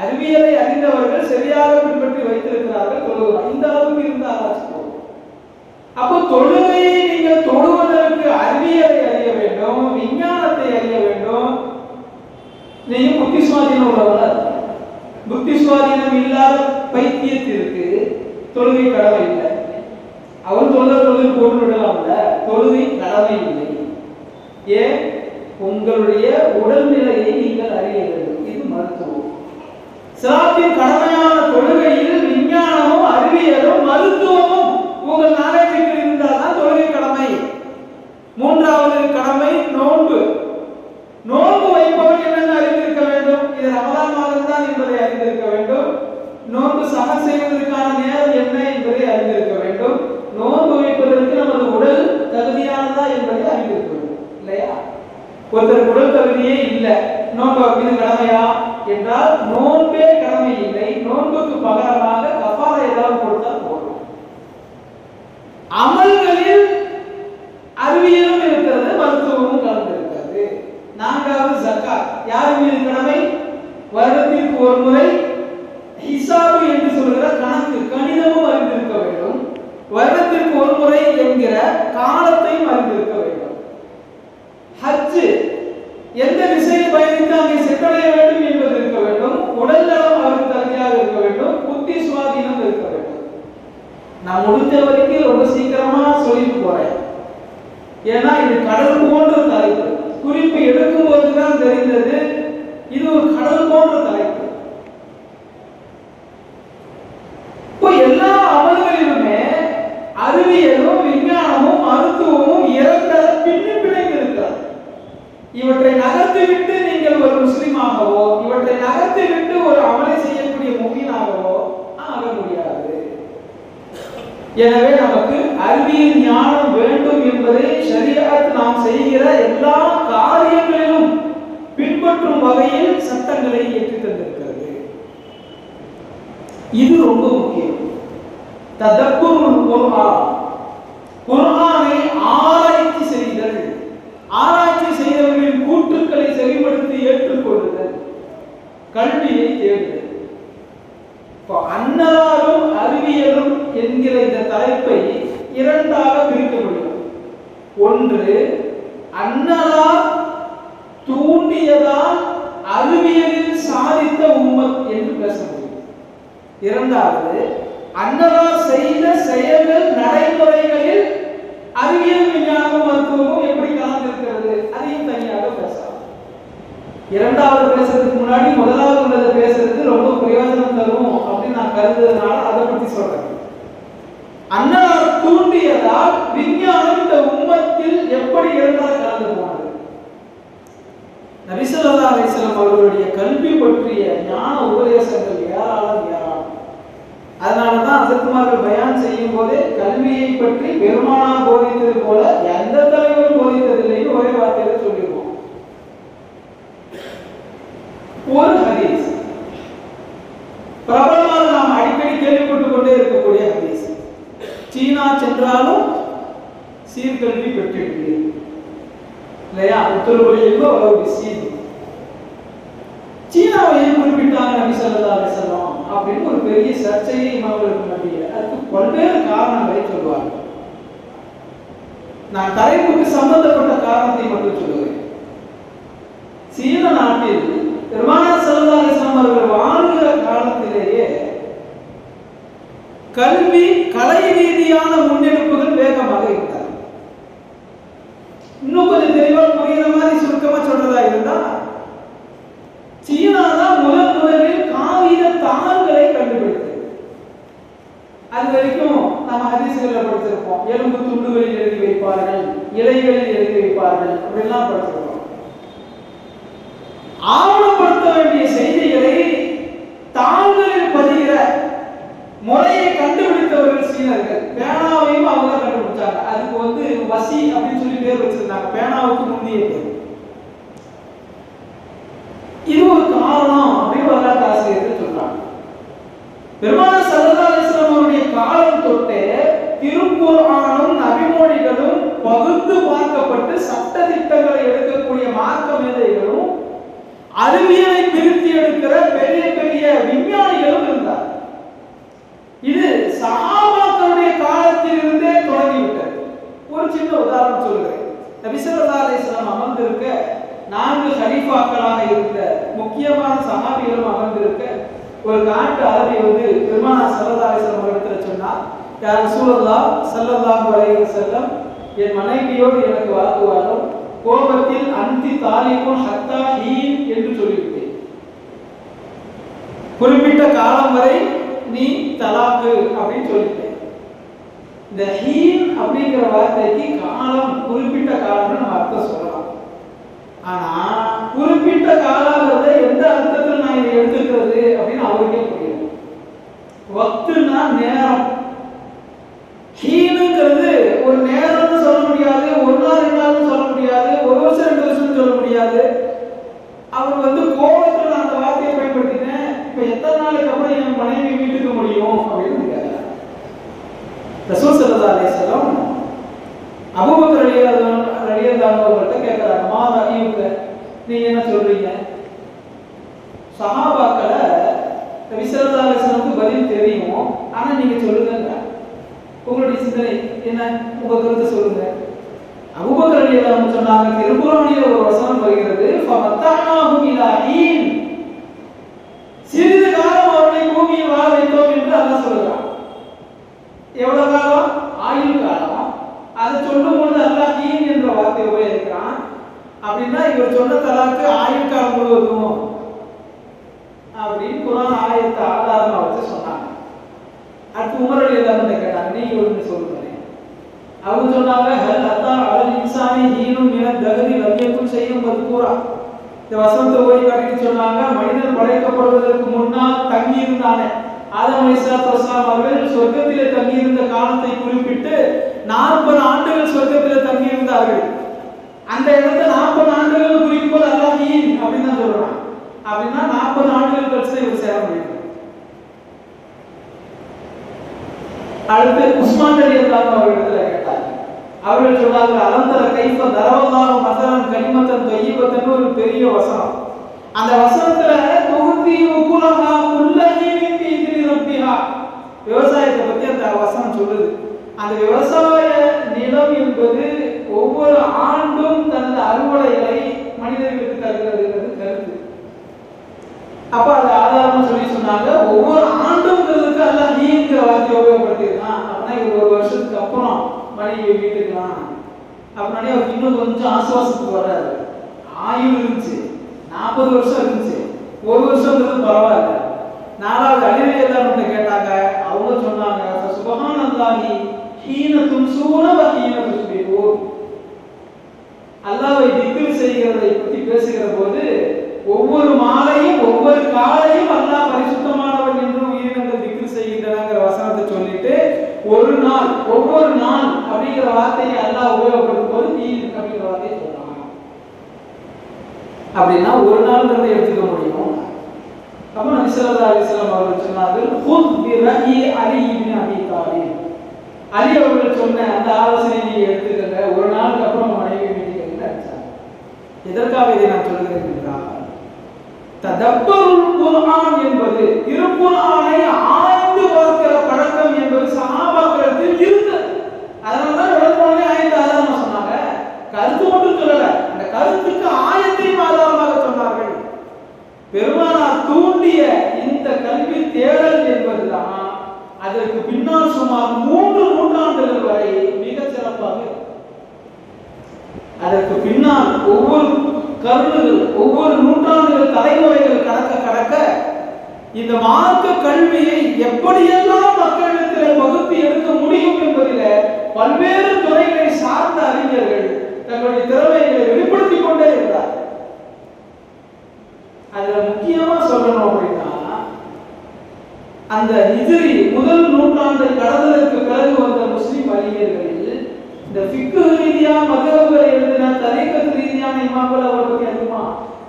அறிவியலை அறிந்தவர்கள் சரியாக பின்பற்றி வைத்திருக்கிறார்கள், தொழுகிறோம். இந்த அளவுக்கு இருந்த ஆராய்ச்சி போகும். அப்போ தொழுகையை நீங்கள் தொழுவதற்கு அறிவியலை அறிய வேண்டும், விஞ்ஞானத்தை அறிய வேண்டும். நீங்க புத்தி சுவாதீனம் உள்ளவர்கள். புத்தி சுவாதீனம் இல்லாத பைத்தியத்திற்கு தொழுகை கடமை இல்லை. அவன் தொழுகை போட்டு விடலாம்ல, தொழுகை கடமை இல்லை. ஏன்? உங்களுடைய உடல்நிலையை நீங்கள் அறிய வேண்டும். இது மருத்துவம். இஸ்லாத்தின் கடமையான தொழுகையில் விஞ்ஞானமும் அறிவியலும் மருத்துவமும் உங்கள் நாலேஜுக்கு இருந்தால்தான் தொழுகை கடமை. மூன்றாவது கடமை நோன்பு. நோன்பு வைப்பவன் என்னென்ன அறிந்திருக்க வேண்டும்? இது ரமலான் மாதம் தான் என்பதை அறிந்திருக்க வேண்டும். நோன்பு சமன் செய்வதற்கான நேரம் என்ன என்பதை அறிந்திருக்க வேண்டும். நோன்பு வைப்பதற்கு நமது உடல் தகுதியானதா என்பதை அறிந்திருக்க வேண்டும், இல்லையா? ஒருத்தர் உடல் தகுதியே இல்லை, நோன்பு இது கடமையா என்றால் நோன்பே கடமை இல்லை. நோன்புக்கு பகரமாக கஃபாரா ஏதாவது கொடுத்தால் போதும். அமல்களில் அறிவியலும் இருக்கிறது, மருத்துவமும் கலந்திருக்கிறது. நான்காவது ஜக்காத். யார் மீது கடமை? வருடத்திற்கு ஒரு முறை ஹிசாபு என்று சொல்கிற கணக்கு கணிதமும் அறிந்திருக்க வேண்டும். வருடத்திற்கு ஒரு முறை என்கிற காலத்தையும் அறிந்திருக்க வேண்டும். ஹஜ் எந்த திசையில் பயணித்து அங்கே சென்றடைய வேண்டும் என்பது இருக்க வேண்டும். உடல் நலம் அவருக்கு தகுதியாக இருக்க வேண்டும். புத்தி சுவாதீனம் இருக்க வேண்டும். நான் முடிஞ்ச வரைக்கும் ரொம்ப சீக்கிரமா சொல்லிட்டு போறேன், ஏன்னா இது கடல் போன்ற தலைப்பு. குறிப்பு எடுக்கும் போதுதான் தெரிந்தது இது ஒரு கடல் போன்ற தலைப்பு. இப்போ எல்லா அமல்களிலுமே அறிவியலும் விஞ்ஞானமும் மருத்துவமும் இரண்டர பின்னி பிணைந்து இருக்கிறது. இவற்றை நகர்த்திவிட்டு நீங்கள் ஒரு முஸ்லிமாகவோ, இவற்றை நகர்த்திவிட்டு ஒரு அமலை செய்யக்கூடிய முஃமினாகவோ ஆக முடியாது. எனவே நமக்கு அறிவியல் ஞானம் வேண்டும் என்பதை ஷரியத் நாம் செய்கிற எல்லா காரியங்களிலும் பின்பற்றும் வகையில் சட்டங்களை ஏற்றி தந்திருக்கிறது. இது ரொம்ப முக்கியம். ததப்புருல் குர்ஆன், குர்ஆனை ஆராய்ச்சி செய்தல், ஆராய்ச்சி செய்தவர்களின் கூற்றுக்களை செவிமடுத்து ஏற்றுக்கொள்ளுதல், கல்வியை தேடுதல். இப்போ அன்னலாரும் அறிவியலும் என்கிற இந்த தலைப்பை இரண்டாக பிரிக்க முடியும். ஒன்று, அன்னலார் தூண்டியதால் அறிவியலில் சாதித்த உம்மத் என்று பேச முடியும். இரண்டாவது, அன்னலார் செய்த செயல்கள் நடைமுறைகளில் அறிவியல் விஞ்ஞானமும் மருத்துவமும் எப்படி கலந்திருக்கிறது அதையும் தனியாக பேசலாம். இரண்டாவது பேசுறதுக்கு முன்னாடி முதலாவது உள்ளதை பேசுறது ரொம்ப பிரயோஜனம் தரும் அப்படின்னு நான் கருதுறதுனால அதை பற்றி சொல்றேன். அன்னலார் தூண்டியதால் விஞ்ஞானம் இந்த உம்மத்தில் எப்படி இரண்டாக கலந்து போனது? நபி ஸல்லல்லாஹு அலைஹி வஸல்லம் அவர்களுடைய கல்வி பற்றிய ஞான உபதேசங்கள் ஏராளம். அதனாலதான் ஹஸரத்மார்கள் பயான் செய்யும் போதே கல்வியை பற்றி பெருமானார் போதித்தது போல எந்த தலைவரும் போதித்ததில்லைன்னு ஒரே வார்த்தையில சொல்லிடுவோம். ஒரு ஹதீஸ் பிரபலமாக நாம் அடிக்கடி கேள்விப்பட்டுக் கொண்டே இருக்கக்கூடிய ஹதீஸ். சீனா சென்றாலும் சீர்கல்வி பெற்றிருக்கு இல்லையா? உத்தரவு அவ்வளவு சீர். சீனாவை ஏன் குறிப்பிட்டாங்க நபி ஸல்லல்லாஹு அலைஹி வஸல்லம் அப்படின்னு ஒரு பெரிய சர்ச்சையை இமாம்களுக்கு மத்தியில். அதுக்கு பல்வேறு காரணங்களை சொல்வாங்க. நான் தலைப்புக்கு சம்பந்தப்பட்ட காரணத்தை மட்டும் சொல்லுவேன். சீன நாட்டில் பெருமானார் ஸல்லல்லாஹு அலைஹி வஸல்லம் அவர்கள் வாழ்கிற காலத்திலேயே கல்வி கலை ரீதியான முன்னெடுப்புகள் வேகமாக இருந்தது. இன்னும் கொஞ்சம் தெளிவா புரியுற மாதிரி சுருக்கமா சொல்றதா இருந்தா, சீனா தான் முதலில் காகித தாள்களை கண்டுபிடித்தது. அது வரைக்கும் நம்ம ஹதீஸ்களை படிச்சிருப்போம். எலும்பு துண்டுகளில் எழுதி வைப்பார்கள், இலைகளில் எழுதி வைப்பார்கள் அப்படிலாம் படிச்சிருப்போம். ஆவணப்படுத்த வேண்டிய செய்திகளை தாள்களில் பதிகிற முறையை கண்டுபிடித்தவர்கள் சீனர்கள். பேனாவையும் அவங்க கண்டுபிடிச்சாங்க. அதுக்கு வசி அப்படின்னு சொல்லி பேர் வச்சிருந்தாங்க, பேனாவுக்கு முந்தைய பேர். இது ஒரு காரணம் அப்படின்னு வரலாற்று ஆசிரியர்கள் சொல்றாங்க. பெருமானார் ஸல்லல்லாஹு அலைஹி வஸல்லம் அவருடைய காலம் தொட்டே திருக்குர்ஆனும் நபிமொழிகளும் பகுத்து பார்க்கப்பட்டு சட்ட திட்டங்களை எடுக்கக்கூடிய மார்க்க மேதைகளும் அறிவியலை திருத்தி எடுக்கிற பெரிய பெரிய விஞ்ஞானிகளும் இருந்தார். இது சஹாபாக்களுடைய காலத்தில் இருந்தே தொடங்கிவிட்டது. ஒரு சின்ன உதாரணம் சொல்கிறேன். நபி ஸல்லல்லாஹு அலைஹி வஸல்லம் அமர்ந்திருக்க 4 கலீஃபாக்களாக இருந்த முக்கியமான சஹாபிகளும் அமர்ந்திருக்க ஒரு காட்டு அரபி பெருமானார் ஸல்லல்லாஹு அலைஹி வஸல்லம் இடத்துல சொன்னார், யா ரசூலல்லாஹ் ஸல்லல்லாஹு அலைஹி வஸல்லம், என் மனைவியோடு எனக்கு வாக்குவாதம், கோபத்தில் அந்தி தாலிகுன் ஹத்தா ஹீன் என்று சொல்லிவிட்டேன். குறிப்பிட்ட காலம் வரை நீ தலாக்கு அப்படின்னு சொல்லிட்டேன். இந்த ஹீன் அப்படிங்கிற வார்த்தைக்கு காலம், குறிப்பிட்ட காலம்னு நம்ம அர்த்தம் சொல்லலாம். ஆனா குறிப்பிட்ட காலங்கிறத எந்த அர்த்தத்தில் நான் இதை எடுத்துக்கிறது அப்படின்னு அவருக்கே புரியும். வக்துனா நேரம். ஹீனுங்கிறது ஒரு நேரம்னு சொல்ல முடியாது, ஒரு நாள் 2 நாள்னு சொல்ல முடியாது, ஒரு வருஷம் 2 வருஷம் சொல்ல முடியாது. அவர் கோபத்தில் நான் அந்த வார்த்தையை பயன்படுத்தினேன், இப்ப எத்தனை நாளுக்கு அப்புறம் என் மனைவி வீட்டுக்கு முடியும் அப்படின்னு கேட்டார். ரசூல் ஸல்லல்லாஹு அலைஹி வஸல்லம் அபூபக்கர் ரலியல்லாஹு அவர்கள்ட்ட கேட்கிறாங்க, மா ரஅய்யுக, நீங்க என்ன சொல்றீங்க? சஹாபாக்களை நபி ஸல்லல்லாஹு அலைஹி வஸல்லம் பதில் தெரியும், ஆனா நீங்க சொல்லுங்க, உங்களுடைய சிந்தனை என்ன, உங்க கருத்தை சொல்லுங்க. அபூபக்கர் ரலியல்லாஹு சொன்னாங்க, திருக்குர்ஆனில் ஒரு வசனம் வருகிறது, ஃபமத்தஅனாஹு இலா ஹீன், சிறிது காலம் அவர்களை பூமியில் வாழ வைத்தோம் என்று அல்லாஹ் சொல்றான். எவ்வளவு காலம்? ஆயுள் காலம். அதை சொல்லும் பொழுது அல்லாஹ் ஹீன் என்ற வார்த்தையை உபயோகிக்கிறான். அப்படின்னா இவர் சொன்ன தலாக்கு ஆயுள் காலம் முழுவதும் அப்படின்னு குர்ஆன் ஆயத்தை ஆதாரமா வச்சு சொன்னாங்க. அடுத்து உமர் ரலியல்லாஹு கேட்டாங்க, நீங்க ஒன்று சொல்லுங்க. அவங்க சொன்னாங்க, ஹல் அத்தா அலல் இன்சானி ஹீனும் மினத் தஹரி லம் யகுன் ஷைஅன் மذ்கூரா. இந்த வசனத்தை ஓதி காட்டிட்டு சொன்னாங்க, மனிதன் படைக்கப்படுவதற்கு முன்னால் தங்கி இருந்தானே ஆதம் அலைஹிஸ்ஸலாத்து வஸலாம் அவர்கள் சொர்க்கத்திலே தங்கி இருந்த காலத்தை குறிப்பிட்டு 40 ஆண்டுகள் சொர்க்கத்திலே தங்கி இருந்தார்கள். அந்த இடத்தை 40 ஆண்டுகள் குறிக்கும்போது அல்லாஹ் ஹீன் அப்படின்னு தான் சொல்றான். அப்படின்னா 40 ஆண்டுகள் கழிச்சு இவர் சேர முடியும். அடுத்து உஸ்மான் ரலியல்லாஹு அவர்களிடத்துல கேட்டார். அவர்கள் சொன்னார்கள், அலந்தர கைஃப தரவல்லாஹு மஸலன் கலிமத்தன் தய்யிபத்தன் ஒரு பெரிய வசனம். அந்த வசனத்துல துஹதி உகுலஹா குல்லஹீன் ஃபீ இத்ரி ரப்பிஹா, விவசாயத்தை பத்தி அந்த வசனம் சொல்லுது. அந்த விவசாய நிலம் என்பது ஒவ்வொரு ஆண்டும் தனது அறுவடைகளை மனிதர்களுக்கு தருகிறது கருத்து. அப்ப அது ஆதாரமா சொல்லி சொன்னாங்க, ஒவ்வொரு ஆண்டுங்கிறதுக்கு அல்லாஹ் ஹீன்ங்கிற வார்த்தையை உபயோகப்படுத்திருக்கான். அப்படின்னா இது ஒரு வருஷத்துக்கு அப்புறம் மனைவி வீட்டுக்கலாம் அப்படின்னாலே அவருக்கு இன்னும் கொஞ்சம் ஆசுவாசத்துக்கு வராது. ஆயுள் இருந்துச்சு, 40 வருஷம் இருந்துச்சு, ஒரு வருஷங்கிறது பரவாயில்ல. 4வது அலிரலி எல்லாரும் கேட்டாங்க. அவங்க சொன்னாங்க, சுப்ஹானல்லாஹி ஹீன தும்சூன வ ஹீன துஸ்பிஹூன், அல்லாஹ்வை திக்ர் செய்கிறதை பற்றி பேசுகிற போது ஒவ்வொரு மாலையும் ஒவ்வொரு காலையும் அல்லாஹ் பரிசுத்தமானவன் என்று உயிரினங்கள் திக்ர் செய்கின்றனங்கிற வசனத்தை சொல்லிட்டு ஒரு நாள் ஒவ்வொரு நாள் அப்படிங்கிற வார்த்தையை அல்லாஹ் உபயோகப்படுத்தும் போது ஹீன் அப்படிங்கிற வார்த்தையை சொல்றாங்க. அப்படின்னா ஒரு நாள்ங்கிறத எடுத்துக்க முடியும். அப்ப நபி ஸல்லல்லாஹு அலைஹி வஸல்லம் அவர்கள் சொன்னார்கள், ஹுத் பி ரஹி அலி இப்னு அபி தாலிப், அலி அவர்கள் சொன்ன அந்த ஆலோசனை நீங்க எடுத்துக்கங்க, ஒரு நாளுக்கு அப்புறம் மனைவி வீட்டுக்கு அடிச்சாங்க. எதற்காக இதை நான் சொல்கிறேன் என்றால், ததப்பருல் குர்ஆன் என்பது திருக்குர்ஆனை ஆய்ந்து பார்க்கிற பழக்கம் என்பது சஹாபாக்களிடத்தில் இருந்தது. அதனாலதான் உடனே ஆயத்தை ஆதாரமா சொன்னாங்க. கருத்து மட்டும் சொல்லல, அந்த கருத்துக்கு ஆயத்தையும் ஆதாரமாக சொன்னார்கள். பெருமானார் தூண்டிய இந்த கல்வி தேடல் என்பதுதான் அதற்கு பின்னால் சுமார் 3 நூற்றாண்டுகள் வரை மிக சிறப்பாக. அதற்கு பின்னால் ஒவ்வொரு கருத்துகள், ஒவ்வொரு நூற்றாண்டுகள், தலைமுறைகள் கடக்க இந்த மார்க்க கல்வியை எப்படியெல்லாம் மக்களிடத்தில் வகுத்து எடுக்க முடியும் என்பதில் பல்வேறு துறைகளை சார்ந்த அறிஞர்கள் தங்களுடைய திறமைகளை வெளிப்படுத்திக் கொண்டே இருந்தார். அதுல முக்கியமா சொல்லணும் அப்படின்னா, அந்த ஹிஜ்ரி முதல் நூற்றாண்டை கடந்ததற்கு பிறகு வந்த முஸ்லிம் அறிஞர்களில் இந்த ஃபிக்ஹ் ரீதியா மதகுகளை எழுதின தரீகத் ரீதியான இமாம்கள் அவரை பற்றி அதிகமா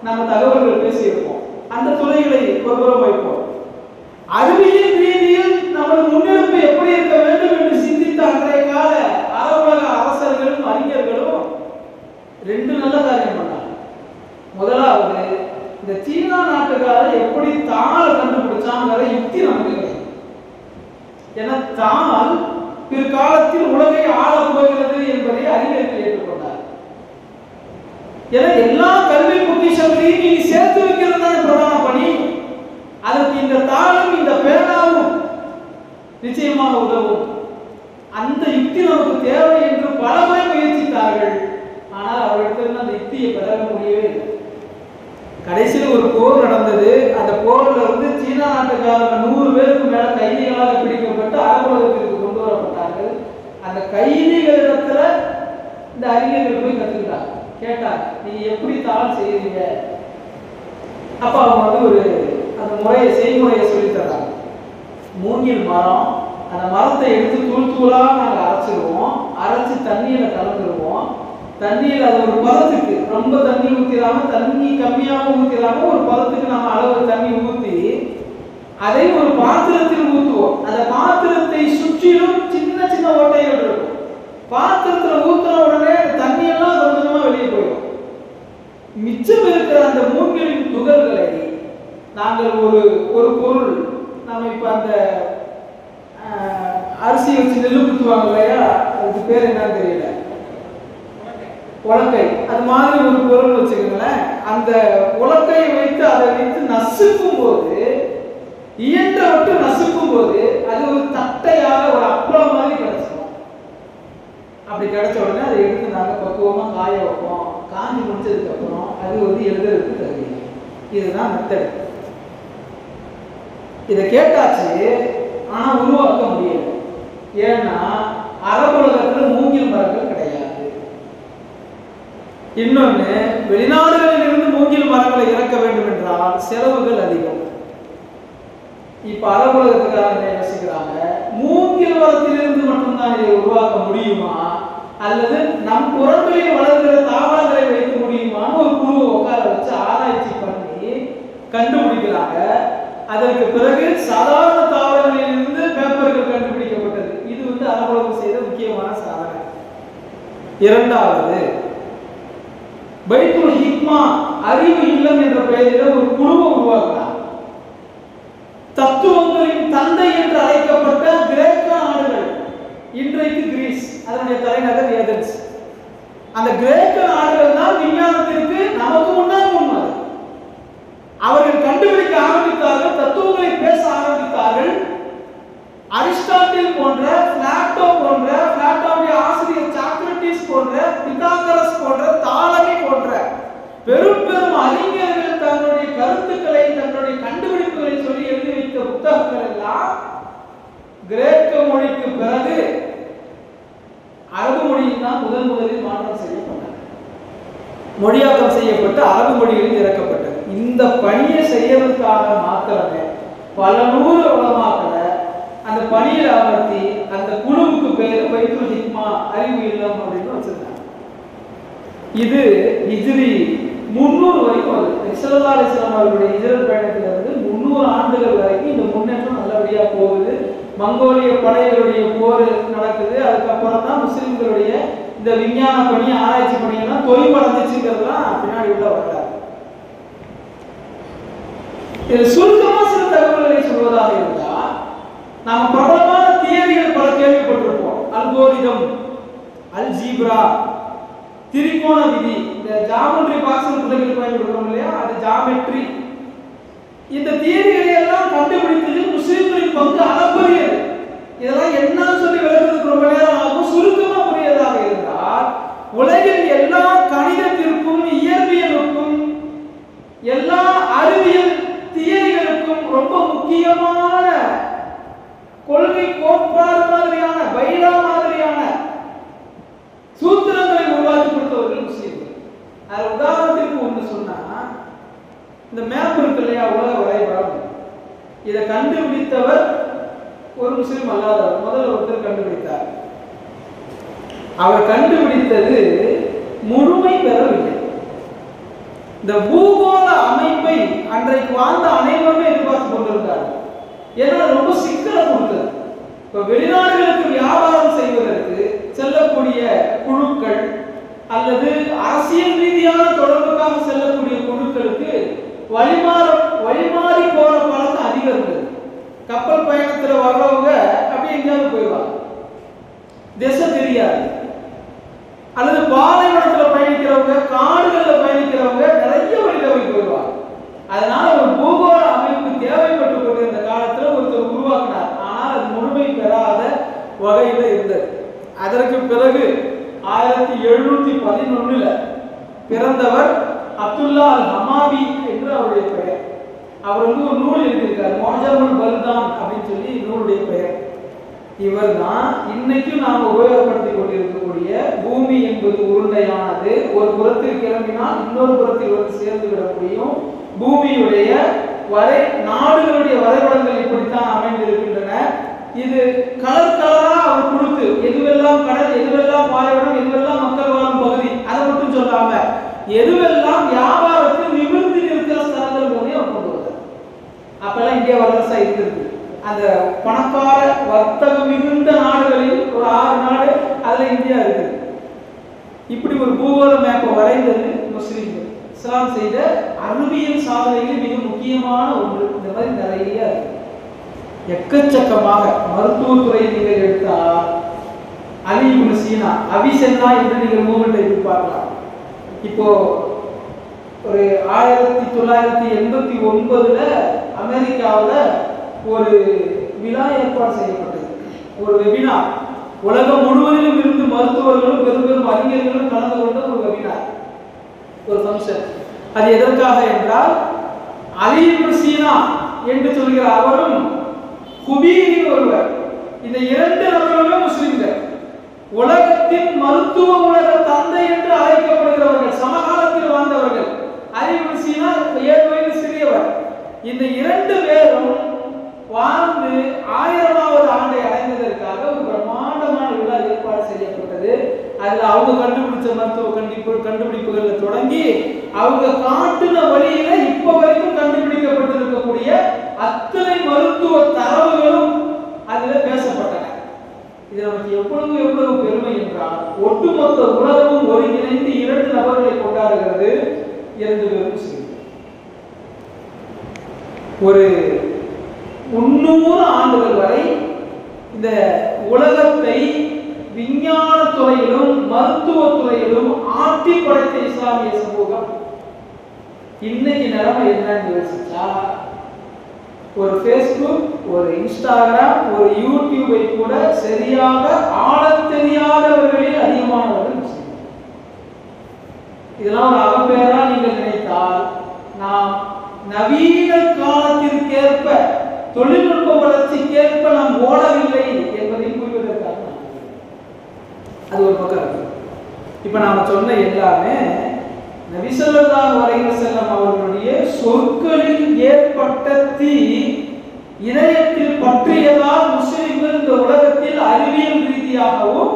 நம்ம தகவல்கள் பேசியிருப்போம். அந்த துறைகளை ஒருபுறம் வைப்போம். அறிவியல் ரீதியில் நமது முன்னெடுப்பு எப்படி இருக்க வேண்டும் என்று சிந்தித்த அன்றைய கால அரபுலக அரசர்களும் அறிஞர்களும் 2 நல்ல காரியம் பண்ணாங்க. முதலாவது, இந்த சீனா நாட்டுக்காரர் எப்படி தாளை கண்டுபிடிச்சாங்கிற யுக்தி நமக்கு கிடையாது. ஏன்னா தாள் பிற்காலத்தில் உலகை ஆளப் போகிறது என்பதை அறிஞர்கள் ஏற்றுக்கொண்டார். ஏன்னா எல்லா கல்வி பொக்கிஷங்களையும் நீ சேர்த்து வைக்கிறது தான் பிரதான பணி. அதற்கு இந்த தாளும் இந்த பேனாவும் நிச்சயமாக உதவும். அந்த யுக்தி நமக்கு தேவை என்று பலமுறை முயற்சித்தார்கள். ஆனால் அவர்களிடத்தில் அந்த யுக்தியை பெற முடியவே இல்லை. கடைசியில் ஒரு போர் நடந்தது. அந்த போர்ல இருந்து சீனா நாட்டுக்காரங்க 100 பேருக்கு மேல கைதிகளாக பிடிக்கப்பட்டு அரபுலகத்திற்கு கொண்டு வரப்பட்டார்கள். அந்த கைதிகளிடத்துல இந்த அறிஞர்கள் போய் கத்துக்கிட்டாங்க. கேட்டாங்க, நீங்க எப்படி தாள் செய்யறீங்க? அப்ப அவங்க ஒரு அந்த முறையை, செய்முறையை சொல்லி தர்றாங்க. மூங்கில் மரம், அந்த மரத்தை எடுத்து தூள் தூளா நாங்கள் அரைச்சிடுவோம். அரைச்சி தண்ணியில கலந்துருவோம். தண்ணியில் அது ஒரு பதத்துக்கு, ரொம்ப தண்ணி ஊற்றிடாம, தண்ணி கம்மியாகவும் ஊற்றிடாம, ஒரு பதத்துக்கு நம்ம அளவு தண்ணி ஊற்றி அதை ஒரு பாத்திரத்தில் ஊற்றுவோம். அந்த பாத்திரத்தை சுற்றிலும் சின்ன சின்ன ஓட்டைகள் இருக்கும். பாத்திரத்தில் ஊற்றின உடனே தண்ணியெல்லாம் கொஞ்சமா வெளியே போயிடும். மிச்சம் இருக்கிற அந்த மூங்கிலின் துகள்களை நாங்கள் ஒரு பொருள், நம்ம இப்ப அந்த அரிசி வச்சு நெல்லு குத்துவாங்க இல்லையா, அதுக்கு பேர் என்னன்னு தெரியல, உலக்கை, அது மாதிரி ஒரு பொருள் வச்சுக்கோங்களேன். அந்த உலக்கையை வைத்து அதை வைத்து நசுக்கும் போது, இயன்ற விட்டு நசுக்கும் போது அது ஒரு தட்டையாக ஒரு அப்பளம் மாதிரி கிடைச்சிடும். அப்படி கிடைச்ச உடனே அதை எடுத்து நாங்கள் பக்குவமா காய வைப்போம். காஞ்சி முடிச்சதுக்கு அப்புறம் அது எழுதுறதுக்கு தருவீங்க. இதுதான் மெத்தட். இதை கேட்டாச்சு, ஆனா உருவாக்க முடியல. ஏன்னா அரபுலகத்தில் மூங்கில் மரங்கள் கிடையாது. இன்னொன்னு, வெளிநாடுகளில் இருந்து மூங்கில் மரங்களை இறக்க வேண்டும் என்றால் செலவுகள் அதிகம். இப்ப அரபுலகத்துக்காரங்க என்ன செய்கிறாங்க, மூங்கில் மரத்திலிருந்து மட்டும்தான் இதை உருவாக்க முடியுமா அல்லது நம் புறங்களில் வளர்கிற தாவரங்களை வைக்க முடியுமான்னு ஒரு குழுவை உட்கார வச்சு ஆராய்ச்சி பண்ணி கண்டுபிடிக்கிறாங்க. அதற்கு பிறகு சாதாரண தாவரங்களில் இருந்து பேப்பர்கள் கண்டுபிடிக்கப்பட்டது. இது அரபுலகம் செய்த முக்கியமான சாதனை. இரண்டாவது, பைத்துல் ஹிக்மா அறிவு இல்லம் என்ற பெயரில் ஒரு குழுவை உருவாக்கினார். தத்துவங்களின் தந்தை என்று அழைக்கப்பட்ட கிரேக்க நாடுகள், இன்றைக்கு கிரீஸ், அதனுடைய தலைநகர் ஏதென்ஸ், அந்த கிரேக்க நாடுகள் தான் விஞ்ஞானத்திற்கு நமக்கு முன்னால் முன்மாதிரி. அவர்கள் கண்டுபிடிக்க ஆரம்பித்தார்கள், தத்துவங்களை பேச ஆரம்பித்தார்கள். அரிஸ்டாட்டில் போன்ற, பிளாட்டோ போன்ற, பிளாட்டோவுடைய ஆசிரியர் சாக்ரட்டிஸ் போன்ற, பித்தாகரஸ் போன்ற, தாலமி போன்ற பெரும் பெரும் அறிஞர்கள் தங்களுடைய கருத்துக்களை, தங்களுடைய கண்டுபிடிப்புகளை சொல்லி எழுதி வைத்த புத்தகங்கள் எல்லாம் கிரேக்க மொழிக்கு பிறகு அரபு மொழியில் தான் முதலில் மாற்றம் செய்யப்பட்டது. மொழியாக்கம் செய்யப்பட்டு அரபு மொழியில் இறக்கப்பட்டது. இந்த பணியை செய்யறதுக்காக மாத்திரமே பல 100 உலமாக்களை அந்த பணியில் அமர்த்தி அந்த குழுவுக்கு பேர் பைத்துல் ஹிக்மா அறிவு இல்லம் அப்படின்னு வச்சிருக்காங்க. இது ஹிஜ்ரி 300 வரைக்கும் வருது. ஸல்லல்லாஹு அலைஹி வஸல்லம் அவர்களுடைய ஹிஜ்ரத் பயணத்திலிருந்து 300 ஆண்டுகள் வரைக்கும் இந்த முன்னேற்றம் நல்லபடியா போகுது. மங்கோலிய படைகளுடைய போர் நடக்குது. அதுக்கப்புறம் தான் முஸ்லிம்களுடைய இந்த விஞ்ஞான பணி, ஆராய்ச்சி பணியெல்லாம் தொய்வடைஞ்சிச்சுங்கிறதுலாம் பின்னாடி உள்ள வரலாறு. இது சுருக்கமா சில தகவல்களை சொல்வதாக இருந்தால், நாம பிரபலமான தியரிகள் பல கேள்விப்பட்டிருப்போம். அல்கோரிதம், அல்ஜீப்ரா, திரிகோண விதி, இந்த ஜாமெட்ரி பாக்ஸ் பிள்ளைகளுக்கு பயன்படுத்துறோம் இல்லையா, அது ஜாமெட்ரி. இந்த தியரிகளை எல்லாம் கண்டுபிடித்தது முஸ்லிம்களின் பங்கு அளப்பரியது. இதெல்லாம் என்ன சொல்லி விளக்குறதுக்கு ரொம்ப நேரம் ஆகும். சுருக்கமா புரியதாக இருந்தால், உலகில் எல்லா கணிதத்திற்கும், இயற்பியலுக்கும், எல்லா அறிவியல் தியரிகளுக்கும் ரொம்ப முக்கியமான கொள்கை, கோட்பாடு மாதிரியான, பைலா மாதிரியான சூத்திரங்களை உருவாக்கி கொடுத்தவர்கள் முஸ்லிம்கள். அது உதாரணத்திற்கு ஒன்று சொன்னா, இந்த மேப் இருக்கு இல்லையா, உலக வரைபடம், இதை கண்டுபிடித்தவர் ஒரு முஸ்லிம் அல்லாதவர். முதல்ல ஒருத்தர் கண்டுபிடித்தார். அவர் கண்டுபிடித்தது முழுமை பெறவில்லை. இந்த பூகோள அமைப்பை அன்றைக்கு வாழ்ந்த அனைவருமே எதிர்பார்த்து கொண்டிருந்தார்கள். ஏன்னா ரொம்ப சிக்கலை கொடுத்தது. இப்போ வெளிநாடுகளுக்கு வியாபாரம் செய்வதற்கு செல்லக்கூடிய குழுக்கள் அல்லது அரசியல் ரீதியான தொடர்புக்காக செல்லக்கூடிய குழுக்களுக்கு வழிமாறி போற பழக்கம் அதிகம் இருந்தது. கப்பல் பயணத்துல வர்றவங்க அப்படி எங்கேயாவது போயிடுவாங்க, திசை தெரியாது. அல்லது பாலைவனத்துல பயணிக்கிறவங்க, காடுகள்ல பயணிக்கிறவங்க நிறைய வழியில போயிடுவாங்க. அதனால ஒரு பூகோள அமைப்பு தேவைப்பட்டு கொண்டிருந்த காலத்துல ஒருத்தர் உருவாக்கினார். ஆனால் அது முழுமை பெறாத வகையில இருந்தது. அதற்கு பிறகு 1711 பிறந்தவர் அப்துல்லா அல் ஹமாவி என்று அவருடைய பெயர். அவர் ஒரு நூல் எழுதியிருக்கார், மோஜமுல் பல்தான் அப்படின்னு சொல்லி நூலுடைய பெயர். இவர் தான் இன்னைக்கும் நாம் உபயோகப்படுத்திக் கொண்டிருக்கக்கூடிய பூமி என்பது உருண்டையானது, ஒரு புறத்தில் கிளம்பினால் இன்னொரு புறத்தில் வந்து சேர்ந்து விட முடியும். பூமியுடைய நாடுகளுடைய வரைபடங்கள் இப்படித்தான் அமைந்திருக்கின்றன. இது கலர் கலரா அவர் கொடுத்து, எதுவெல்லாம் கடல், எதுவெல்லாம் பாலைவனம், எதுவெல்லாம் மக்கள் வாழும் பகுதி, அதை மட்டும் சொல்லாம எதுவெல்லாம் வியாபாரத்தில் நிமிர்ந்து இருக்கிற ஸ்தலங்கள் மூலம் அவர் கொண்டு வந்தார். அப்பெல்லாம் இந்தியா வல்லரசா இருந்திருக்கு. அந்த பணக்கார வர்த்தகம் மிகுந்த நாடுகளில் ஒரு 6 நாடு, அதுல இந்தியா இருக்கு. இப்படி ஒரு பூகோள மேப்பை வரைந்தது முஸ்லிம்கள். இஸ்லாம் செய்த அறிவியல் சாதனைகளில் மிக முக்கியமான ஒன்று. இந்த மாதிரி நிறைய எக்கச்சக்கமாக மருத்துவத்துறை நீங்கள் எடுத்தால் அலி இப்னு சீனா, அவிசென்னா என்று நீங்கள் மூமெண்ட் எடுத்து பார்க்கலாம். இப்போ ஒரு 1989 அமெரிக்காவில் ஒரு விழா ஏற்பாடு செய்யப்பட்டது, ஒரு வெபினார். உலகம் முழுவதிலும் இருந்து மருத்துவர்களும் பெரும் அறிஞர்களும் கலந்து கொண்ட ஒரு வெபினார், ஒரு ஃபங்க்ஷன். அது எதற்காக என்றால், அலி இப்னு சீனா என்று சொல்கிற அவரும் குபீரி ஒருவர், இந்த 2 நபர்களுமே முஸ்லிம்கள். உலகத்தின் மருத்துவ உலக தந்தை என்று அழைக்கப்படுகிறவர்கள், சமகாலத்தில் வாழ்ந்தவர்கள். அலி இப்னு சீனா 7 வயது சிறியவர். இந்த 2 பேரும் வாழ்ந்து 1000வது ஆண்டை அடைந்ததற்காக ஒரு பிரம்மாண்டமான விழா ஏற்பாடு செய்யப்பட்டது. அதுல அவங்க கண்டுபிடிச்ச மருத்துவ கண்டுபிடிப்புகள்ல தொடங்கி அவங்க காட்டின வழியில இப்ப வரைக்கும் கண்டுபிடிக்கப்பட்டிருக்கக்கூடிய அத்தனை மருத்துவ தரவுகளும் அதுல பேசப்பட்டன. இது நமக்கு எவ்வளவு பெருமை என்றால், ஒட்டுமொத்த உலகமும் ஒருங்கிணைந்து 2 நபர்களை கொண்டாடுகிறது. 2 பேரும் முஸ்லிம்கள். ஒரு 300 ஆண்டுகள் வரை இந்த உலகத்தை விஞ்ஞான துறையிலும் மருத்துவ துறையிலும் ஆட்டி படைத்த இஸ்லாமிய சமூகம் இன்னைக்கு நிலைமை என்னன்னு யோசிச்சா, ஒரு ஃபேஸ்புக், ஒரு இன்ஸ்டாகிராம், ஒரு யூடியூபை கூட சரியாக ஆளத் தெரியாதவர்களில் அதிகமானவர்கள் முஸ்லிம். இதெல்லாம் ஒரு அவப்பேரா நீங்கள் நினைத்தால், நாம் நவீன காலத்திற்கேற்ப தொழில்நுட்ப வளர்ச்சிக்கேற்ப நாம் ஓடவில்லை என்பதை புரிவதற்காக அது ஒரு பக்கம் இருக்கு. இப்ப நாம சொன்ன எல்லாமே நபி ஸல்லல்லாஹு அலைஹி வஸல்லம் அவர்களுடைய சொற்களில் ஏற்பட்ட தீ இதயத்தில் பற்றியதால் முஸ்லிம்கள் இந்த உலகத்தில் அறிவியல் ரீதியாகவும்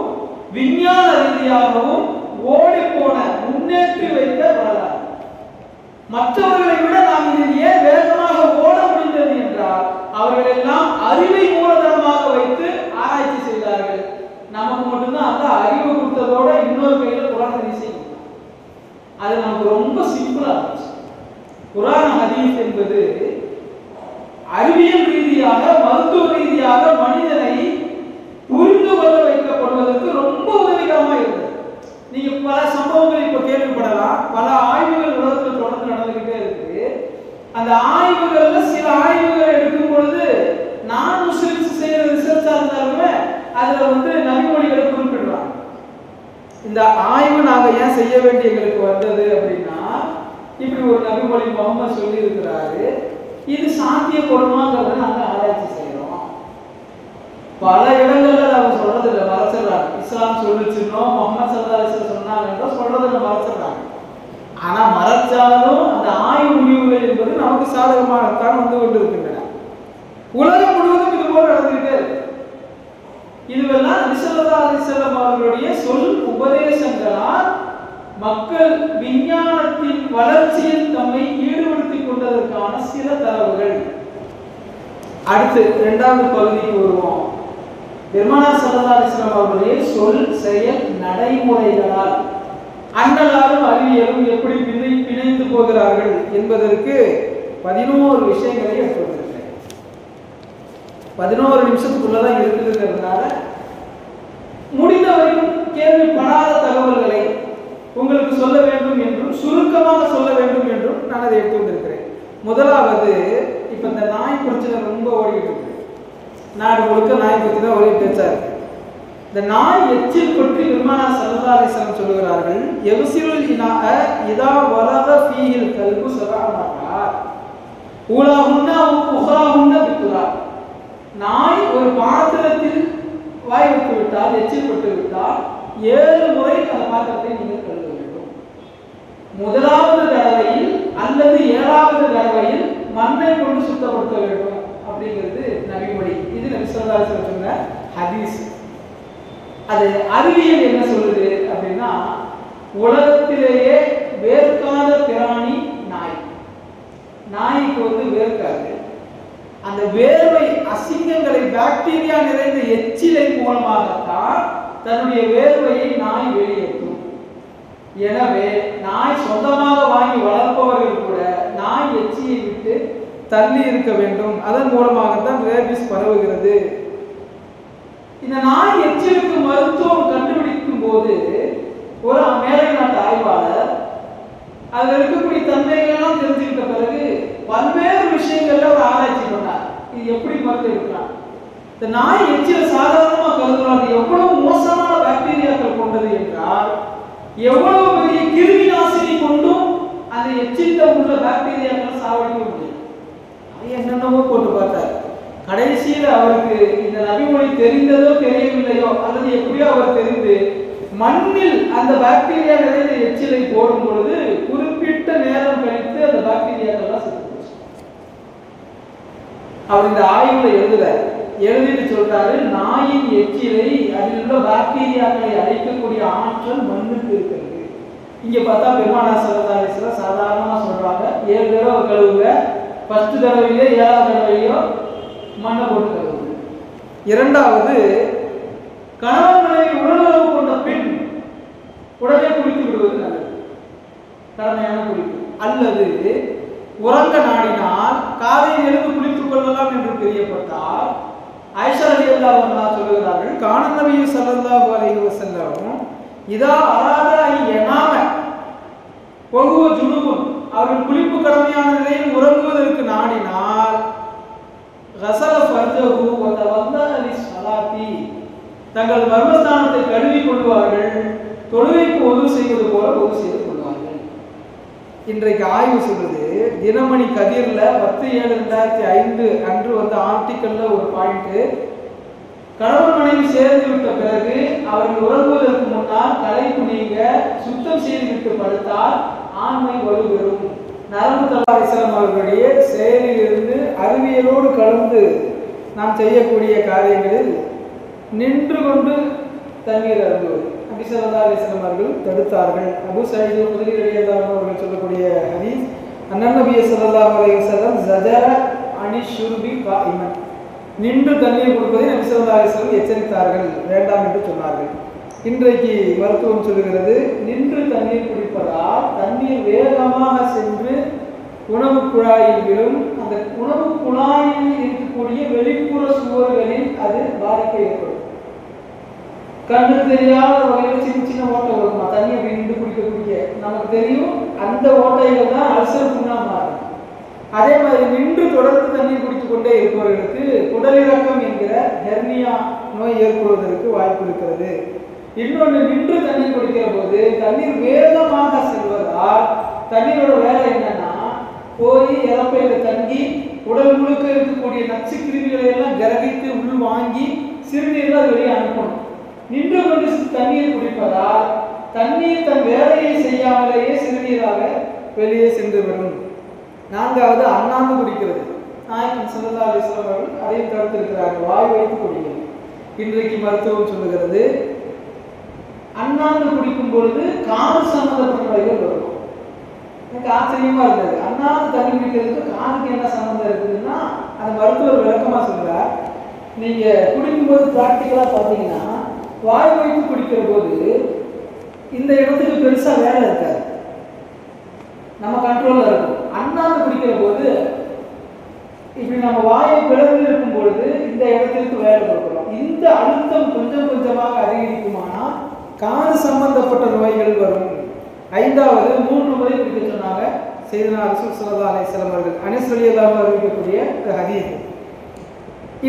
விஞ்ஞான ரீதியாகவும் ஓடி போன முன்னேற்றி வைத்த வரலாறு. மற்றவர்களை விட நாம் இதில் ஏன் வேகமாக ஓட முடிந்தது என்றால், அவர்கள் எல்லாம் அறிவை மூலதனமாக செய்யும். அது நமக்கு ரொம்ப சிம்பிளா இருந்துச்சு. குர்ஆன் ஹதீஸ் என்பது அறிவியல் ரீதியாக மருத்துவ ரீதியாக மனிதனை புரிந்து கொள்ள வைக்கப்படுவதற்கு ரொம்ப உதவிகரமா இருந்தது. நீங்க பல சம்பவங்கள் இப்ப கேள்விப்படலாம். பல ஆய்வுகள் உலகத்தில் தொடர்ந்து நடந்துகிட்டே இருக்கு. அந்த ஆய்வுகள்ல சில ஆய்வுகள் எடுக்கும் பொழுது நான் முஸ்லிம்ஸ் செய்யற ரிசர்ச்சா இருந்தாலுமே அதுல நபிமொழிகளை குறிப்பிடுறாங்க. இந்த ஆய்வு நாங்க ஏன் செய்ய வேண்டிய எங்களுக்கு வந்தது அப்படின்னா, இப்படி ஒரு நபிமொழி முகமது சொல்லி இருக்கிறாரு, இது சாத்தியப்படுமாங்கிறத நாங்க ஆராய்ச்சி செய்யறோம். பல இடங்கள்ல அவங்க சொல்றது இல்லை, மறைச்சிடுறாங்க. இஸ்லாம் சொல்லிச்சுனோ முகமது ஸல்லல்லாஹு அலைஹி வஸல்லம் சொன்னாங்கன்றோ சொல்றது இல்லை, மறைச்சிடுறாங்க. ஆனா மறைச்சாலும் அந்த ஆய்வு முடிவுகள் என்பது நமக்கு சாதகமாகத்தான் வந்து கொண்டிருக்கின்றன. உலகம் முழுவதும் இது போல நடந்துகிட்டே இருக்கு. இதுவெல்லாம் நபி ஸல்லல்லாஹு அலைஹி வஸல்லம் அவர்களுடைய சொல் உபதேசங்களால் மக்கள் விஞ்ஞானத்தின் வளர்ச்சியில் தம்மை ஈடுபடுத்திக் கொண்டதற்கான சில தரவுகள். அடுத்து இரண்டாவது பகுதிக்கு வருவோம். பெருமானார் ஸல்லல்லாஹு அலைஹி வஸல்லம் அவர்களுடைய சொல் செயல் நடைமுறைகளால் அண்ணலாரும் அறிவியலும் எப்படி பிணைந்து போகிறார்கள் என்பதற்கு 11 விஷயங்களை எடுத்துக்கொண்டிருக்கிறேன். 11 நிமிஷத்துக்குள்ளதான் இருக்குதுங்கிறதுனால முடிந்த வரைக்கும் கேள்விப்படாத தகவல்களை உங்களுக்கு சொல்ல வேண்டும் என்றும் சுருக்கமாக சொல்ல வேண்டும் என்றும் நான் அதை எடுத்து கொண்டிருக்கிறேன். முதலாவது, இப்ப இந்த நாய் பிரச்சனை ரொம்ப ஓடிட்டு இருக்கு. நாடு முழுக்க நாய் பற்றி தான் ஒரே பேச்சா இருக்கு. இந்த நாய் எச்சில் பற்றி பெருமானார் ஸல்லல்லாஹு அலைஹி வஸல்லம் சொல்லுகிறார்கள், யக்ஸிலுல் இனாஅ இதா வலக ஃபீஹில் கல்பு சபஅ மர்ராத் ஊலாஹுன்ன உஹ்ராஹுன்ன பித்துராப். நாய் ஒரு பாத்திரத்தில் வாய் விட்டு விட்டால், எச்சில் பட்டு விட்டால் 7 முறை அந்த பாத்திரத்தை நீங்கள் கழுவ வேண்டும். முதலாவது தடவையில் அல்லது 7வது தடவையில் மண்ணை கொண்டு சுத்தப்படுத்த வேண்டும் அப்படிங்கிறது நபிமொழி. இது நபி ஸல்லல்லாஹு அலைஹி வஸல்லம் சொன்ன ஹதீஸ். அது அறிவியல் என்ன சொல்லுது அப்படின்னா, உலகத்திலேயே வேர்க்காத பிராணி நாய். நாய்க்கு வேர்க்காது. அந்த வேர்வை அசிங்கங்களை பாக்டீரியா நிறைந்த எச்சிலை மூலமாகத்தான் தன்னுடைய வேர்வையை நாய் வெளியேற்றும். எனவே நாய் சொந்தமாக வாங்கி வளர்ப்பவர்கள் கூட நாய் எச்சியை விட்டு தள்ளி இருக்க வேண்டும். அதன் மூலமாகத்தான் ரேபிஸ் பரவுகிறது. இந்த நாய் எச்சிலுக்கு மருத்துவம் கண்டுபிடிக்கும் போது ஒரு மேலை நாட்டு ஆய்வாளர் அதுல இருக்கக்கூடிய தன்மைகள் எல்லாம் தெரிஞ்சுக்கிட்ட பிறகு பல்வேறு விஷயங்கள்ல ஒரு ஆராய்ச்சி பண்ணார். இது எப்படி மருந்து இருக்கலாம், இந்த நாய் எச்சில சாதாரணமா கருதுறோம், அது எவ்வளவு மோசமான பாக்டீரியாக்கள் கொண்டது என்றால், எவ்வளவு பெரிய கிருமி நாசினி கொண்டும் அந்த எச்சில உள்ள பாக்டீரியாக்களை சாவடிக்க முடியும். அது என்னென்னவோ போட்டு பார்த்தார். கடைசியில் அவருக்கு இந்த நபிமொழி தெரிந்ததோ தெரியவில்லையோ அல்லது எப்படியோ அவர் தெரிந்து மண்ணில் அந்த பாக்டீரியா நிறைந்த எச்சிலை போடும் பொழுது குறிப்பிட்ட நேரம் கழித்து அந்த பாக்டீரியாக்கள்லாம் செத்து போச்சு. அவர் இந்த ஆய்வுல எழுதிட்டு சொல்றாரு, நாயின் எச்சிலை அதில் உள்ள பாக்டீரியாக்களை அழிக்கக்கூடிய ஆற்றல் மண்ணுக்கு இருக்கிறது. இங்க பார்த்தா பெருமானார் ஸல்லல்லாஹு அலைஹி வஸல்லம் சாதாரணமா சொல்றாங்க, 7 தடவை கழுவுங்க, ஃபர்ஸ்ட் தடவையிலே 7வது தடவையோ மண்ணை போட்டு கழுவுங்க. இரண்டாவது, கணவன் மனைவி உடலுறவு கொண்ட பெண் உடனே குளித்து விடுவது நல்லது, கடமையான குளிப்பு. அல்லது உறங்க நாடினால் காலையில் எழுந்து குளித்துக் கொள்ளலாம் என்று தெரியப்பட்டால், ஆயிஷா ரலியல்லாஹு அன்ஹா சொல்லுகிறார்கள், கான நபி ஸல்லல்லாஹு அலைஹி வஸல்லம் இதா அராதா யனாம வஹுவ ஜுனுபுன், அவர்கள் குளிப்பு கடமையான நிலையில் உறங்குவதற்கு நாடினால் கஸல ஃபர்ஜஹு வ தவல்லா லிஸ்ஸலாத்தி, தங்கள் மர்மஸ்தானத்தை கழுவி கொள்வார்கள், தொழுகைக்கு ஒது செய்வது போல ஒது செய்து கொள்வார்கள். இன்றைக்கு ஆய்வு சொல்லுது, தினமணி கதிர்ல 10/7/2005 அன்று ஆர்டிக்கல்ல ஒரு பாயிண்ட், கணவன் மனைவி சேர்ந்து விட்ட பிறகு அவர்கள் உறங்குவதற்கு முன்னால் தலை குனிங்க, சுத்தம் செய்து விட்டு படுத்தால் ஆண்மை வலுப்பெறும். நரம்பு தலாசலம் அவர்களுடைய செயலிலிருந்து அறிவியலோடு கலந்து நாம் செய்யக்கூடிய காரியங்களில் நின்று கொண்டு தண்ணீர் அருந்துவது நபி ஸல்லல்லாஹு அலைஹி வஸல்லம் அவர்கள் தடுத்தார்கள். அபூ சயீத் குத்ரி ரலியல்லாஹு அன்ஹு அவர்கள் சொல்லக்கூடிய ஹதீஸ், அன்னன் நபி ஸல்லல்லாஹு அலைஹி வஸல்லம் ஜஜர அனி ஷுர்பி காயிமன், நின்று தண்ணீர் கொடுப்பதை நபி ஸல்லல்லாஹு அலைஹி வஸல்லம் எச்சரித்தார்கள், வேண்டாம் என்று சொன்னார்கள். இன்றைக்கு மருத்துவம் சொல்லுகிறது, நின்று தண்ணீர் குடிப்பதால் தண்ணீர் வேகமாக சென்று உணவு குழாயில் விழும். அந்த உணவு குழாயில் இருக்கக்கூடிய வெளிப்புற சுவர்களில் அது பாதிப்பு ஏற்படும். கண்ணு தெரியாத வகையில் சின்ன சின்ன ஓட்டை வருமா தண்ணி அப்படி நின்று குடிக்க நமக்கு தெரியும். அந்த ஓட்டைகள் தான் அல்சர் புண்ணா மாறும். அதே மாதிரி நின்று தொடர்ந்து தண்ணீர் குடித்துக் கொண்டே இருப்பவர்களுக்கு குடலிறக்கம் என்கிற ஹெர்னியா நோய் ஏற்படுவதற்கு வாய்ப்பு இருக்கிறது. இன்னொன்று, நின்று தண்ணீர் குடிக்கிற போது தண்ணீர் வேகமாக செல்வதால் தண்ணீரோட வேலை என்னன்னா, போய் இறப்பையில தங்கி உடல் முழுக்க இருக்கக்கூடிய நச்சு கிருமிகளை எல்லாம் கிரகித்து உள் வாங்கி சிறுநீர்கள் வெளியே அனுப்பணும். நின்று கொண்டு தண்ணீர் குடிப்பதால் தண்ணீர் தன் வேலையை செய்யாமலேயே சிறுநீராக வெளியே சென்று விடும். நான்காவது, அண்ணாந்து குடிக்கிறது. நாயகம் ஸல்லல்லாஹு அலைஹி வஸல்லம் அவர்கள் அதையும் தடுத்திருக்கிறார்கள், வாய் வைத்து குடிக்கிறது. இன்றைக்கு மருத்துவம் சொல்லுகிறது, அண்ணாந்து குடிக்கும் பொழுது காது சம்பந்தப்பட்ட நோய்கள் வரும். எனக்கு ஆச்சரியமா இருந்தது, அண்ணாந்து தண்ணி குடிக்கிறதுக்கு காதுக்கு என்ன சம்பந்தம் இருக்குதுன்னா, அந்த மருத்துவர் விளக்கமா சொல்றார். நீங்க குடிக்கும்போது பிராக்டிக்கலா பார்த்தீங்கன்னா, வாய் வைத்து குடிக்கிற போது இந்த இடத்துக்கு பெருசா வேலை இருக்காது, நம்ம கண்ட்ரோல்ல இருக்கும். அண்ணாந்து குடிக்கிற போது இப்படி நம்ம வாயை பிளந்து இருக்கும் பொழுது இந்த இடத்திற்கு வேலை கொடுக்கிறோம். இந்த அழுத்தம் கொஞ்சம் கொஞ்சமாக அதிகரிக்குமானா காது சம்பந்தப்பட்ட நோய்கள் வரும். ஐந்தாவது, 3 முறை குடிக்க சொன்னாங்க சையதுனா ரசூல் ஸல்லல்லாஹு அலைஹி வஸல்லம் அவர்கள். அனஸ் ரலியல்லாஹு அன்ஹு அறிவிக்கக்கூடிய ஹதீஸ்.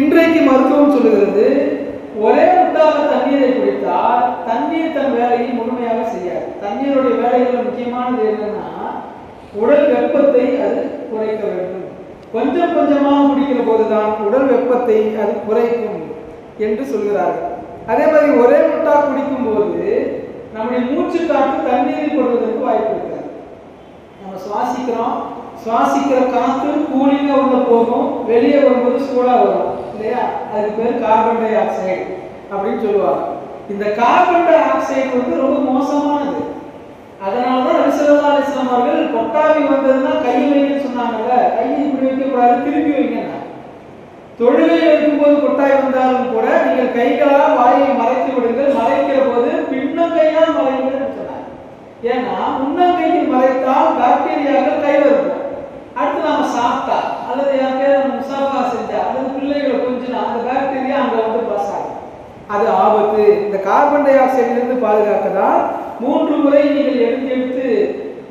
இன்றைக்கு மருத்துவம் சொல்லுகிறது, ஒரே முட்டாக தண்ணீரை குடித்தால் தண்ணீர் தன் வேலையை முழுமையாக செய்யாது. தண்ணீருடைய வேலைகள் முக்கியமானது என்னன்னா, உடல் வெப்பத்தை அது குறைக்க வேண்டும். கொஞ்சம் கொஞ்சமாக குடிக்கிற போதுதான் உடல் வெப்பத்தை அது குறைக்கும் என்று சொல்கிறார்கள். அதே மாதிரி ஒரே முட்டா குடிக்கும் போது நம்முடைய மூச்சு காற்று தண்ணீரில் படுவதற்கு வாய்ப்பு இருக்காது. நம்ம சுவாசிக்கிற காற்று கூலிங்கா உள்ள போகும், வெளியே வரும்போது சூடா வரும் இல்லையா? அதுக்கு பேர் கார்பன் டை ஆக்சைடு அப்படின்னு சொல்லுவாங்க. இந்த கார்பன் டை ஆக்சைடு வந்து ரொம்ப மோசமானது. அதனாலதான் நபி ஸல்லல்லாஹு அலைஹி வஸல்லம் அவர்கள் கொட்டாவி வந்ததுன்னா கையை வைங்கன்னு சொன்னாங்கல்ல. கையை இப்படி வைக்கக்கூடாது, திருப்பி வைங்கன்னா. தொழுகையில் இருக்கும்போது கொட்டாய் வந்தாலும் கூட நீங்கள் கைகளால் வாயை மறைத்து விடுங்கள். மறைக்கிற போது பின்னங்கையால் மறைங்கள் சொன்னாங்க. ஏன்னா முன்னங்கையில் மறைத்தால் பாக்டீரியாக்கள் கை வரும். அடுத்து நாம சாப்பிட்டா அல்லது யாருக்கையாவது முசாஃபா செஞ்சா அல்லது பிள்ளைகளை கொஞ்சம் அந்த பாக்டீரியா அங்க வந்து பாஸ் ஆகும், அது ஆபத்து. இந்த கார்பன் டை ஆக்சைடிலிருந்து பாதுகாக்க தான் 3 முறை நீங்கள் எடுத்து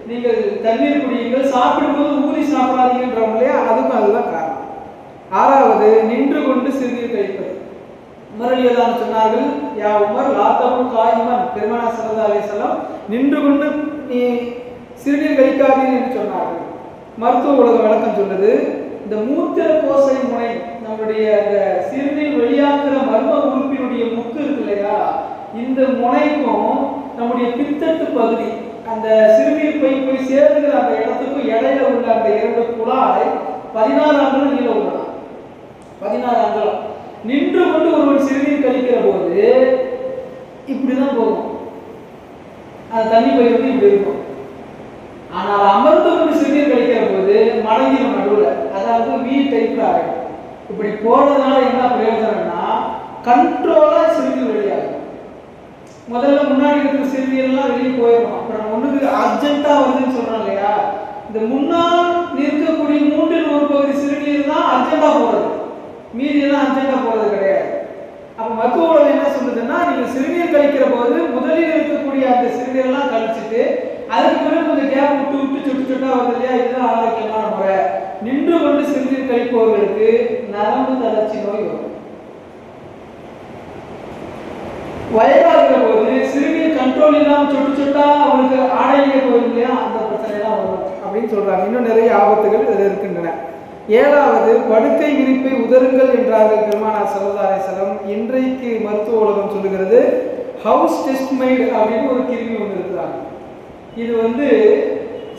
நீங்கள் தண்ணீர் குடியுங்கள். சாப்பிடும்போது ஊறி சாப்பிடாதீங்கன்றோம் இல்லையா, அதுக்கும் அதுதான் காரணம். ஆறாவது, நின்று கொண்டு சிறுநீர் கழிப்பது. உமரலியதான் சொன்னார்கள், யா உமர் லாத்தமும் காயிமன், பெருமானார் ஸல்லல்லாஹு அலைஹி வஸல்லம் நின்று கொண்டு நீ சிறுநீர் கழிக்காதீர்கள் என்று சொன்னார்கள். மருத்துவ உலக விளக்கம் சொல்லுது, இந்த மூத்திர கோசை முனை, நம்முடைய அந்த சிறுநீர் வெளியாக்குற மர்ம உறுப்பினுடைய முக்கு இருக்கு இல்லையா, இந்த முனைக்கும் நம்முடைய பித்தட்டு பகுதி, அந்த சிறுநீர் போய் சேருகிற அந்த இடத்துக்கும் இடையில உள்ள அந்த 2 குழாய் 16 அங்குலம் நீளம் உள்ளதா. 16 அங்குலம். நின்று கொண்டு ஒருவன் சிறுநீர் கழிக்கிற போது இப்படிதான் போகும், அந்த தண்ணி போய் வந்து இப்படி இருக்கும். ஆனால் அமர்ந்து கொண்டு சிறுநீர் கழிக்கிற போது மடங்கிடும் நடுவுல, அதாவது வி டைப்ல ஆகிடும். இப்படி போறதுனால என்ன பிரயோஜனம்னா, கண்ட்ரோலா சிறுநீர் வெளியாகும். முதல்ல முன்னாடி இருக்கிற சிறுநீர்லாம் வெளியே போயிடும். அப்புறம் ஒண்ணுக்கு அர்ஜென்ட்டா வருதுன்னு சொல்றோம் இல்லையா, இந்த முன்னால் நிற்கக்கூடிய 3இல் 1 பகுதி சிறுநீர் தான் அர்ஜென்ட்டா போறது, மீதி எல்லாம் அர்ஜென்ட்டா போறது கிடையாது. அப்ப மருத்துவ உலகம் என்ன சொல்லுதுன்னா, நீங்க சிறுநீர் கழிக்கிற போது முதலில் இருக்கக்கூடிய அந்த சிறுநீர்லாம் கழிச்சுட்டு அதுக்கு பிறகு கொஞ்சம் கேப் விட்டு சொட்டு சொட்டா வருது இல்லையா, இதுதான் ஆரோக்கியமான முறை. நின்று கொண்டு சிறுநீர் கழிப்பவர்களுக்கு நரம்பு தளர்ச்சி நோய் வரும். வயதாகிற போது சிறுநீர் கண்ட்ரோல் இல்லாம சொட்டு சொட்டா அவங்களுக்கு ஆடையிலே போயிடும் இல்லையா, அந்த பிரச்சனை எல்லாம் வரும் அப்படின்னு சொல்றாங்க. இன்னும் நிறைய ஆபத்துகள் இதில் இருக்கின்றன. ஏழாவது, படுக்கை விரிப்பை உதறுங்கள் என்றார்கள் பெருமானார் ஸல்லல்லாஹு அலைஹி வஸல்லம். இன்றைக்கு மருத்துவ உலகம் சொல்லுகிறது, ஹவுஸ் டெஸ்ட் மைட் அப்படின்னு ஒரு கிருமி ஒன்று இருக்கிறாங்க. இது வந்து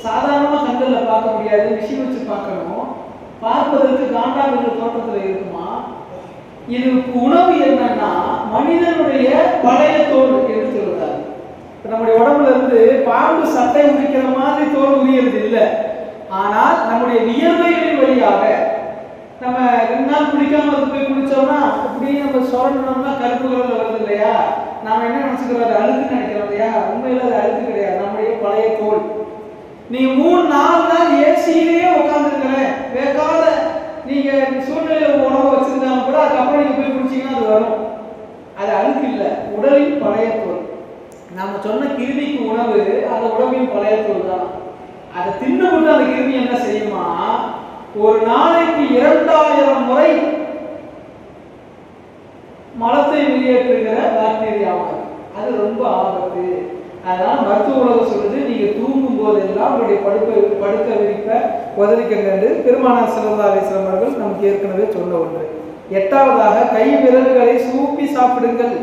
சாதாரணமாக கண்களில் பார்க்க முடியாது, மிஷின் வச்சு பார்க்கணும். பார்ப்பதற்கு காண்டாமிருக தோற்றத்தில் இருக்குமா. இது உணவு என்னன்னா, மனிதனுடைய பழைய தோல் என்று சொல்றாரு. நம்முடைய உடம்புல இருந்து பாம்பு சட்டை உரிக்கிற மாதிரி தோல் உரியறது இல்லை. ஆனால் நம்முடைய வியர்வைகளின் வழியாக நம்ம 2 நாள் குளிக்காம போய் குளிச்சோம்னா அப்படியே நம்ம சுரண்டோம்னா கருப்பு கலர்ல வருது இல்லையா, நாம என்ன நினைச்சுக்கிறோம், அது அழுக்குன்னு நினைக்கிறோம் இல்லையா? உண்மையில அது அழுக்கு கிடையாது, நம்முடைய பழைய தோல். நீ 3-4 நாள் ஏசியிலேயே உட்காந்துருக்கிறேன் வேக்காத நீங்க சூழ்நிலையில உணவு வச்சிருந்தாலும் கூட அதுக்கப்புறம் நீங்க போய் குடிச்சீங்கன்னா அது வரும். அது அழுக்கு இல்லை, உடலின் பழைய தோல். நம்ம சொன்ன கிருமிக்கு உணவு அந்த உடம்பின் பழைய தோல் தான். அதை தின்னுவிட்டு அந்த கிருமி என்ன செய்யுமா, ஒரு நாளைக்கு 2000 முறை மலத்தை வெளியேற்றுகிற பாக்டீரியாவாக. அது ரொம்ப ஆபத்து. அதனால மருத்துவ உலகம் சொல்லுது, நீங்க தூங்கும் போதெல்லாம் உங்களுடைய படுக்க விரிப்ப உதவிக்கிறது பெருமானார் ஸல்லல்லாஹு அலைஹி வஸல்லம் அவர்கள் நமக்கு ஏற்கனவே சொன்ன ஒன்று. 8வதாக கை விரல்களை சூப்பி சாப்பிடுங்கள்,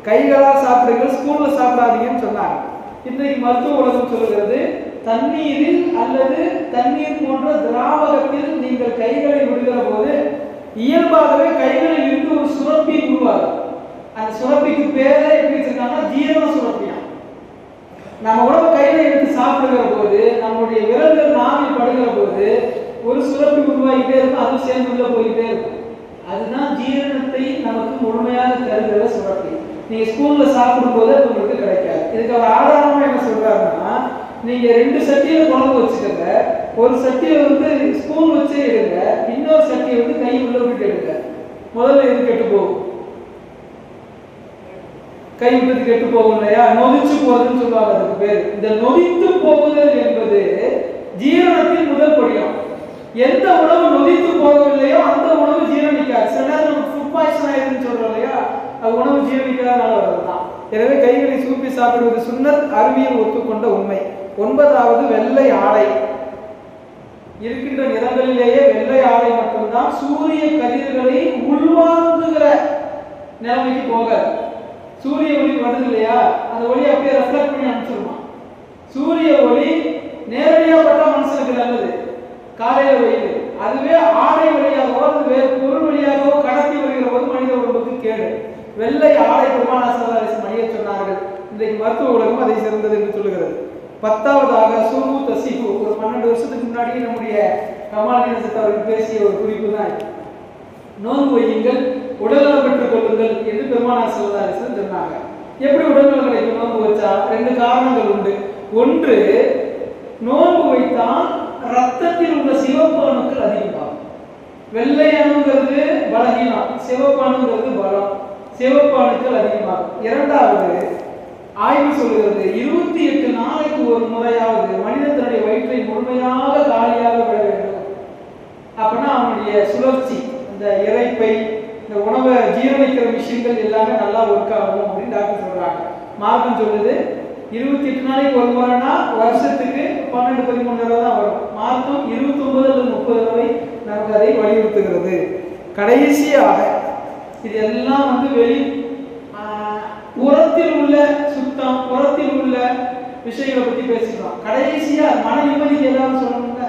கைகளால் சாப்பிடுங்கள், ஸ்பூன்ல சாப்பிடாதீங்கன்னு சொன்னாங்க. இன்றைக்கு மருத்துவ உலகம் சொல்லுகிறது, தண்ணீரில் அல்லது தண்ணீர் போன்ற திராவகத்தில் நீங்கள் கைகளை விடுகிற போது இயல்பாகவே கைகளில் இருந்து ஒரு சுரப்பி உருவாகும். அந்த சுரப்பிக்கு பேரே எப்படி வச்சிருக்காங்கன்னா ஜீரண சுரப்பியா. நம்ம உடம்பு கையில எடுத்து சாப்பிடுகிற போது நம்முடைய விரல்கள் நாவில் படுகிற போது ஒரு சுரப்பி உருவாகிட்டே இருக்கும், அது சேர்ந்து உள்ள போயிட்டே இருக்கும். அதுதான் ஜீரணத்தை நமக்கு முழுமையாக தருகிற சுரப்பி. நீங்க ஸ்கூல்ல சாப்பிடும் போது உங்களுக்கு கிடைக்காது. இதுக்கு அவர் ஆதாரமா என்ன சொல்றாருன்னா, நீங்க 2 சட்டியில குழம்பு வச்சுக்கோங்க, ஒரு சட்டியில ஸ்பூன் வச்சு எடுங்க, இன்னொரு சட்டியை கை உள்ள விட்டு எடுங்க. முதல்ல இது கெட்டு போகும், கை விட்டு கெட்டு போகும் இல்லையா, நொதிச்சு போகுதுன்னு சொல்லுவாங்க. அதுக்கு பேர் இந்த நொதித்து போகுதல் என்பது ஜீரணத்தின் முதல் படியம். எந்த உணவு நொதித்து போகவில்லையோ அந்த உணவு ஜீரணிக்காது. சில நேரம் ஃபுட் பாய்சன் ஆயிருக்குன்னு சொல்றோம் இல்லையா, அது உணவு ஜீரணிக்காதனால வருதுதான். எனவே கைகளை சூப்பி சாப்பிடுவது சுன்னத், அறிவியல் ஒத்துக்கொண்ட உண்மை. 9வது வெள்ளை ஆடை. இருக்கின்ற நிறங்களிலேயே வெள்ளை ஆடை மட்டும்தான் சூரிய கதிர்களை உள்வாங்குகிற நிலைமைக்கு போகாது. சூரிய ஒளி வருது இல்லையா, அந்த ஒளி அப்படியே ரெஃப்ளெக்ட் பண்ணி அனுப்பிச்சிருமா. சூரிய ஒளி நேரடியாக பட்டா மனுஷனுக்கு நல்லது, காலையில வெயில். அதுவே ஆடை வழியாகவோ அது வேறு பொருள் வழியாகவோ கடத்தி வருகிற போது மனித உடம்புக்கு கேடு. வெள்ளை ஆடை பெருமானார் ஸல்லல்லாஹு அலைஹி வஸல்லம் அணிய சொன்னார்கள். இன்றைக்கு மருத்துவ உலகம் அதை சிறந்தது என்று சொல்லுகிறது. 10வதாக சுரு தசிகு. ஒரு 12 வருஷத்துக்கு முன்னாடி நம்முடைய கமால் நேசத் அவர்கள் பேசிய ஒரு குறிப்பு தான், நோன்பு வையுங்கள், உடல்நலம் பெற்றுக் கொள்ளுங்கள் என்று பெருமானார் ஸல்லல்லாஹு அலைஹி வஸல்லம் சொன்னாங்க. எப்படி உடல்நலம் கிடைக்கும் நோன்பு வச்சா? 2 காரணங்கள் உண்டு. ஒன்று, நோன்பு வைத்தால் ரத்தத்தில் உள்ள சிவப்பு அணுக்கள் அதிகமாகும். வெள்ளை அணுங்கிறது பலகீனம், சிவப்பு அணுங்கிறது பலம். சிவப்பு அணுக்கள் அதிகமாகும். 2வது, ஆய்வு சொல்லுகிறது 28 நாளைக்கு ஒரு முறையாவது மனிதன் தன்னுடைய வயிற்றை முழுமையாக காலியாக விட வேண்டும். அப்படின்னா அவனுடைய சுழற்சி, இந்த இறைப்பை, இந்த உணவை ஜீரணிக்கிற விஷயங்கள் எல்லாமே நல்லா ஒர்க் ஆகும் அப்படின்னு டாக்டர் சொல்றாங்க. மார்க்கம் சொல்லுது 28 நாளைக்கு ஒரு முறைனா வருஷத்துக்கு 12-13 தடவை தான் வரும். மார்க்கம் 29 அல்லது 30 தடவை நமக்கு அதை வலியுறுத்துகிறது. கடைசியாக இது எல்லாம் வெளி புறத்தில் உள்ள சுத்தம், புறத்தில் உள்ள விஷயங்களை பத்தி பேசிக்கலாம். கடைசியா மன நிம்மதிக்கு எல்லாரும் சொல்லணுங்க,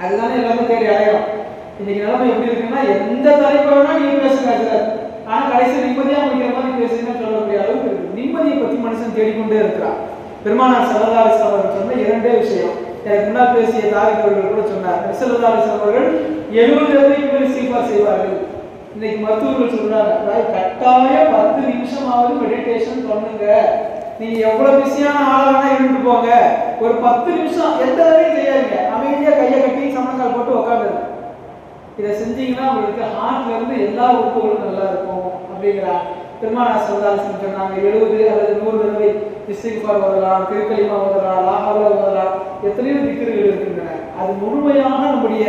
அதுதானே எல்லாமே தேடி அடையணும். இன்னைக்கு நிலைமை எப்படி இருக்குன்னா, எந்த தலைப்பை வேணா நீங்க பேசுங்க சார், ஆனா கடைசி நிம்மதியா முடிக்கிற மாதிரி பேசுங்கன்னு சொல்லக்கூடிய அளவுக்கு இருக்கு. நிம்மதியை பத்தி மனுஷன் தேடிக்கொண்டே இருக்கிறான். பெருமானார் ஸல்லல்லாஹு அலைஹி வஸல்லம் அவர்கள் சொன்ன 2 விஷயம். எனக்கு முன்னால் பேசிய தாரிக் அவர்கள் கூட சொன்னார், ஸல்லல்லாஹு அலைஹி வஸல்லம் அவர்கள் 70 தடவைக்கு மேல் இஸ்திக்ஃபார் செய்வார்கள். இன்னைக்கு மருத்துவர்கள் சொல்றாங்க, கட்டாயம் 10 நிமிஷமாவது மெடிடேஷன் பண்ணுங்க. நீங்க எவ்வளவு பிஸியான ஆளானா இருந்துட்டு போங்க, ஒரு 10 நிமிஷம் எந்த வேலையும் செய்யாதீங்க, அமைதியா கையை கட்டி சமணக்கால் போட்டு உட்காந்துருங்க. இதை செஞ்சீங்கன்னா உங்களுக்கு ஹார்ட்ல இருந்து எல்லா உறுப்புகளும் நல்லா இருக்கும் அப்படிங்கிறார் பெருமானார் ஸல்லல்லாஹு அலைஹி வஸல்லம் சொன்னாங்க. 70 அல்லது 100 தடவை இஸ்திக்ஃபார் ஓதலாம், திருக்கலிமா ஓதலாம், லா ஹவ்ல ஓதலாம், எத்தனையோ திக்ருகள் இருக்கின்றன. அது முழுமையாக நம்முடைய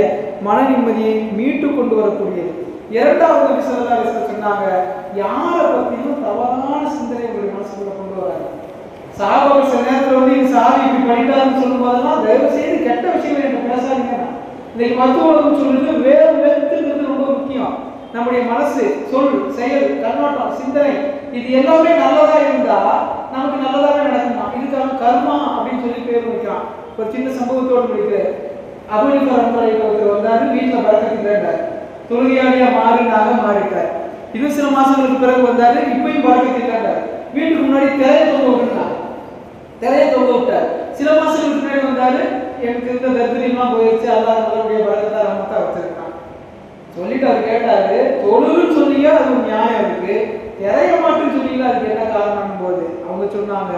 மன நிம்மதியை மீட்டு கொண்டு வரக்கூடியது. 2வது ஸல்லல்லாஹு அலைஹி வஸல்லம் சொன்னாங்க, யாரை பத்தியும் தவறான சிந்தனை உங்களுடைய மனசுக்குள்ள கொண்டு வராது. சஹாபாக்கள் சில நேரத்தில் இந்த சாவி இப்படி பண்ணிட்டாருன்னு சொல்லும் போதெல்லாம் தயவு செய்து கெட்ட விஷயங்களை எனக்கு பேசாதீங்க. இன்னைக்கு மருத்துவ உலகம் சொல்லுது, வேறுங்கிறது ரொம்ப முக்கியம். நம்முடைய மனசு, சொல், செயல், கண்ணோட்டம், சிந்தனை இது எல்லாமே நல்லதா இருந்தா நமக்கு நல்லதாவே நடக்குமா. இதுக்காக கர்மா அப்படின்னு சொல்லி பேர் வைக்கிறான். ஒரு சின்ன சம்பவத்தோடு முடிக்கிறார். ஒருத்தர் வந்தாரு, வீட்டுல பறக்கத்தில்லைன்றார், தொழுகையாளியா மாறிட்டார். இன்னும் சில மாசங்களுக்கு பிறகு வந்தாரு, இப்பயும் பறக்கத்தில்லைன்றார். வீட்டுக்கு முன்னாடி திரையை தொங்க விட்டார். சில மாசங்களுக்கு முன்னாடி வந்தாரு, எனக்கு இருந்த தரித்திரம்லாம் போயிடுச்சு, அல்லாஹ் நல்லபடியா பறக்கத்தா ரஹ்மத்தா வச்சிருக்கான் சொல்லிட்டு அவர் கேட்டாரு, தொழுன்னு சொன்னீங்க, அது ஒரு நியாயம் இருக்கு, திரைய மாட்டுன்னு சொன்னீங்களா, அதுக்கு என்ன காரணம் போது அவங்க சொன்னாங்க,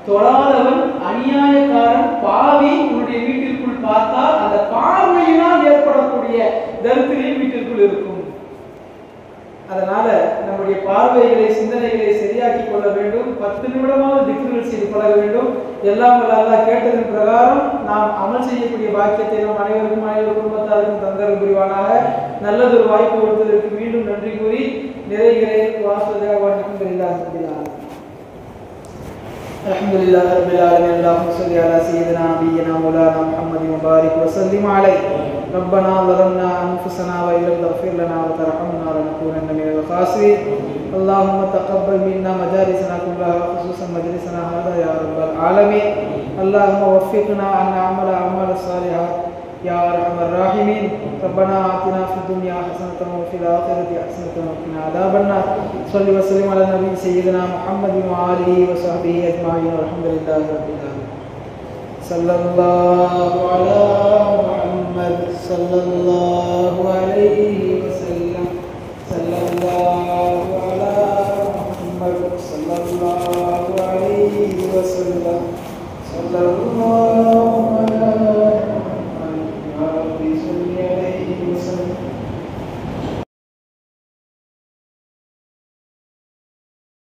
தொழாதவன் அநியாயக்காரன் பாவி உன்னுடைய வீட்டிற்குள் பார்த்தா அந்த பார்வையினால் ஏற்படக்கூடிய தரித்திரம் வீட்டிற்குள் இருக்கும். அதனால நம்முடைய பார்வைகளை சிந்தனைகளை சரியாக்கி கொள்ள வேண்டும். 10 நிமிடமாவது திக்ருகள் செய்து கொள்ள வேண்டும். எல்லாம் அல்லாஹ் கேட்டதன் பிரகாரம் நாம் அமல் செய்யக்கூடிய பாக்கியத்தை நாம் அனைவருக்கும் அனைவர் குடும்பத்தாருக்கும் தந்தரும் புரிவானாக. நல்லதொரு வாய்ப்பு கொடுத்ததற்கு மீண்டும் நன்றி கூறி நிறைகிறேன். அல்ஹம்துலில்லாஹி ரப்பில் ஆலமீன். அல்லாஹும்ம ஸல்லி அலா சய்யிதினா நபியினா மௌலானா முஹம்மதின் வ பாரிக் வ ஸல்லிம் அலைஹி. ربنا ظلمنا أنفسنا وإن لم تغفر لنا وترحمنا لنكونن من الخاسرين. اللهم تقبل منا مجالسنا كلها وخصوصا مجلسنا هذا يا رب العالمين. اللهم وفقنا أن نعمل أعمال الصالحات يا أرحم الراحمين. ربنا آتنا في الدنيا حسنة وفي الآخرة حسنة وقنا عذاب النار. صل وسلم على النبي سيدنا محمد وآله وصحبه أجمعين والحمد لله رب العالمين. صلى الله على محمد صلى الله عليه وسلم. صلى الله على محمد صلى الله عليه وسلم. صلى الله